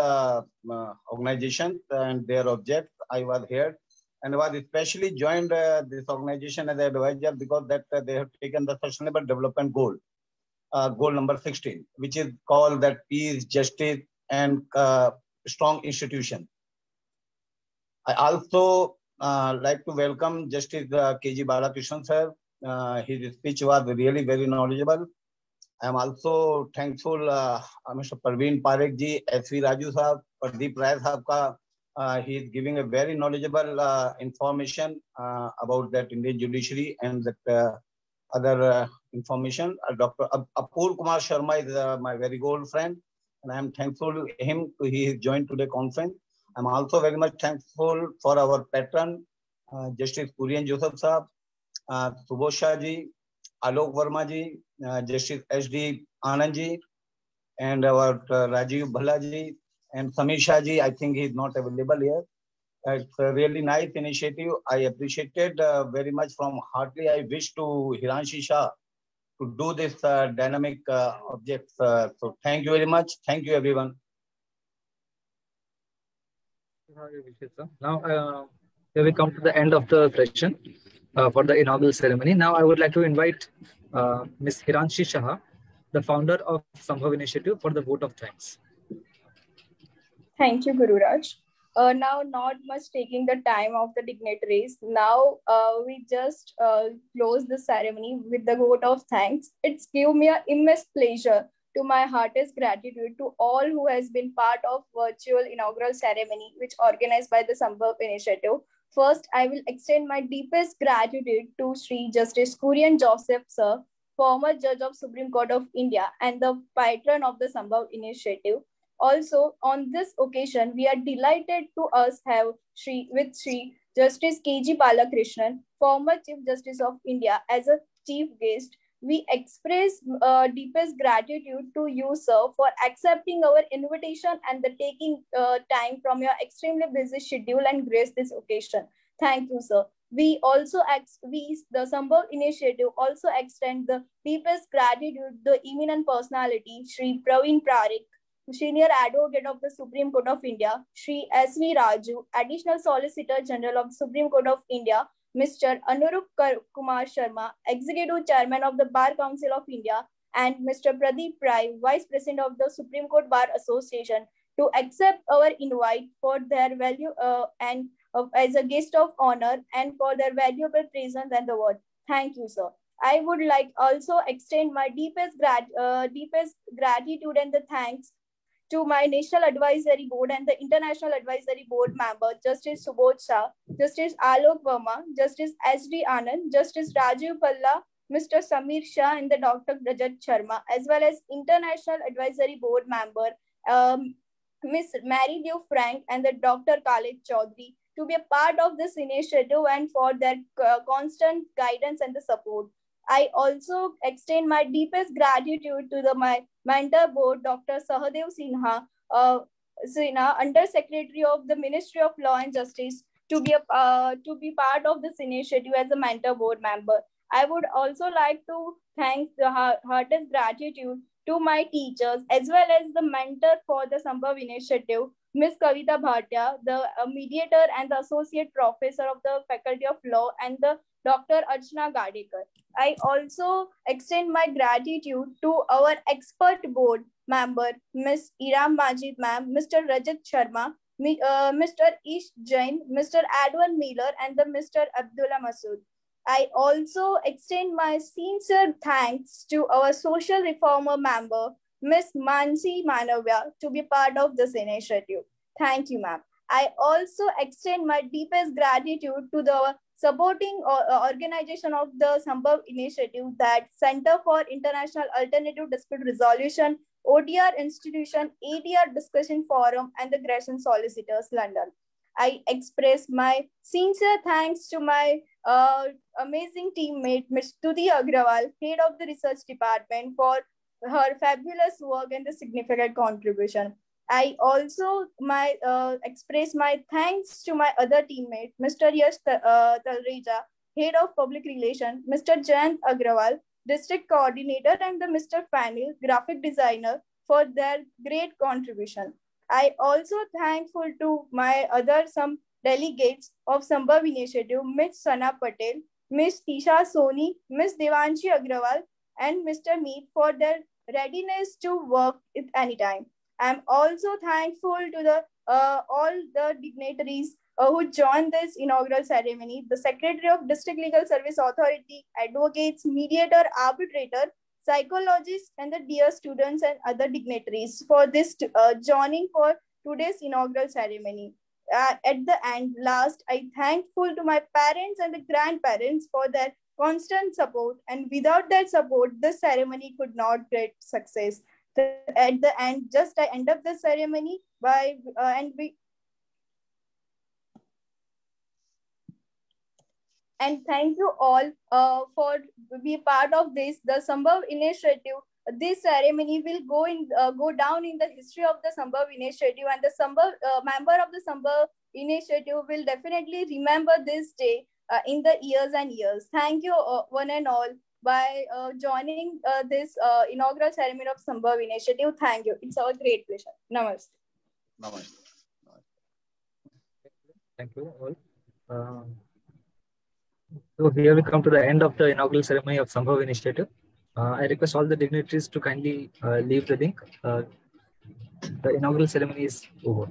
organization and their object. I was here and was especially joined this organization as an advisor because that they have taken the Sustainable Development Goal, goal number 16, which is called that peace, justice, and strong institution. I also like to welcome Justice K.G. Balakrishnan sir. His speech was really very knowledgeable. I am also thankful Mr. Parveen Parekh ji, S.V. Raju sahab, Pradeep Rai sahab ka. He is giving a very knowledgeable information about that Indian judiciary and that other information. Dr. Apur Kumar Sharma is my very good old friend, and I am thankful to him to he has joined today conference. I am also very much thankful for our patron, Justice Kurian Joseph Saab, Subodh Shah ji, Alok Verma ji, Justice S.D. Anand ji, and our Rajiv Bhalla ji, and Samir Shah ji. I think he is not available here. It's a really nice initiative. I appreciated very much from heartily. I wish to Hiranshi Shah to do this dynamic objects. So thank you very much. Thank you, everyone. Now, here we come to the end of the session for the inaugural ceremony. Now, I would like to invite Ms. Hiranshi Shah, the founder of Sambhav Initiative, for the vote of thanks. Thank you, Guru Raj. Now, not much taking the time of the dignitaries. Now, we just close the ceremony with the vote of thanks. It's given me an immense pleasure to my heartiest gratitude to all who has been part of virtual inaugural ceremony, which organized by the Sambhav Initiative. First, I will extend my deepest gratitude to Sri Justice Kurian Joseph Sir, former Judge of Supreme Court of India and the patron of the Sambhav Initiative. Also, on this occasion, we are delighted to us have Sri Justice K.G. Balakrishnan, former Chief Justice of India, as a chief guest. We express deepest gratitude to you, sir, for accepting our invitation and the taking time from your extremely busy schedule and grace this occasion. Thank you, sir. We also, the Sambhav Initiative also extend the deepest gratitude to the eminent personality, Sri Praveen Parekh, Senior Advocate of the Supreme Court of India, Sri S.V. Raju, Additional Solicitor General of the Supreme Court of India, Mr. Anurup Kumar Sharma, Executive Chairman of the Bar Council of India, and Mr. Pradeep Rai, Vice President of the Supreme Court Bar Association, to accept our invite for their value and as a guest of honor and for their valuable presence and the word. Thank you, sir. I would like also extend my deepest gratitude and the thanks to my National Advisory Board and the International Advisory Board member, Justice Subodh Shah, Justice Alok Verma, Justice S.D. Anand, Justice Rajiv Bhalla, Mr. Samir Shah, and the Dr. Rajat Sharma, as well as International Advisory Board member, Ms. Mary Dew Frank, and the Dr. Khalid Chaudhary, to be a part of this initiative and for their constant guidance and the support. I also extend my deepest gratitude to my mentor board, Dr. Sahadev Sinha, Under Secretary of the Ministry of Law and Justice, to be part of this initiative as a mentor board member. I would also like to thank the heartiest gratitude to my teachers as well as the mentor for the Sambhav Initiative, Ms. Kavita Bhatia, the mediator and the associate professor of the Faculty of Law, and the Dr. Archana Gadekar. I also extend my gratitude to our expert board member, Ms. Iram Majid ma'am, Mr. Rajat Sharma, Mr. Ish Jain, Mr. Adwan Miller, and the Mr. Abdullah Masood. I also extend my sincere thanks to our social reformer member, Ms. Mansi Manavya, to be part of this initiative. Thank you, ma'am. I also extend my deepest gratitude to the supporting organization of the Sambhav Initiative, that Center for International Alternative Dispute Resolution, ODR Institution, ADR Discussion Forum, and the Gresham Solicitors, London. I express my sincere thanks to my amazing teammate, Ms. Tudi Agrawal, head of the research department, for her fabulous work and the significant contribution. I also express my thanks to my other teammate, Mr. Yash Talreja, head of public relations, Mr. Jayant Agrawal, district coordinator, and the Mr. Fanil, graphic designer, for their great contribution. I also thankful to my some delegates of Sambhav Initiative, Ms. Sana Patel, Ms. Tisha Soni, Ms. Devanshi Agrawal, and Mr. Meet for their readiness to work at any time. I'm also thankful to the all the dignitaries who joined this inaugural ceremony, the Secretary of District Legal Service Authority, advocates, mediator, arbitrator, psychologists, and the dear students and other dignitaries for this joining for today's inaugural ceremony. At the end, last, I thankful to my parents and the grandparents for their constant support, and without that support, this ceremony could not get success. At the end, just I end up the ceremony by and thank you all for be part of this, the Sambhav Initiative. This ceremony will go down in the history of the Sambhav Initiative, and the Sambhav member of the Sambhav Initiative will definitely remember this day in the years and years. Thank you one and all by joining this inaugural ceremony of Sambhav Initiative. Thank you. It's our great pleasure. Namaste. Namaste. Thank you all. So here we come to the end of the inaugural ceremony of Sambhav Initiative. I request all the dignitaries to kindly leave the link. The inaugural ceremony is over.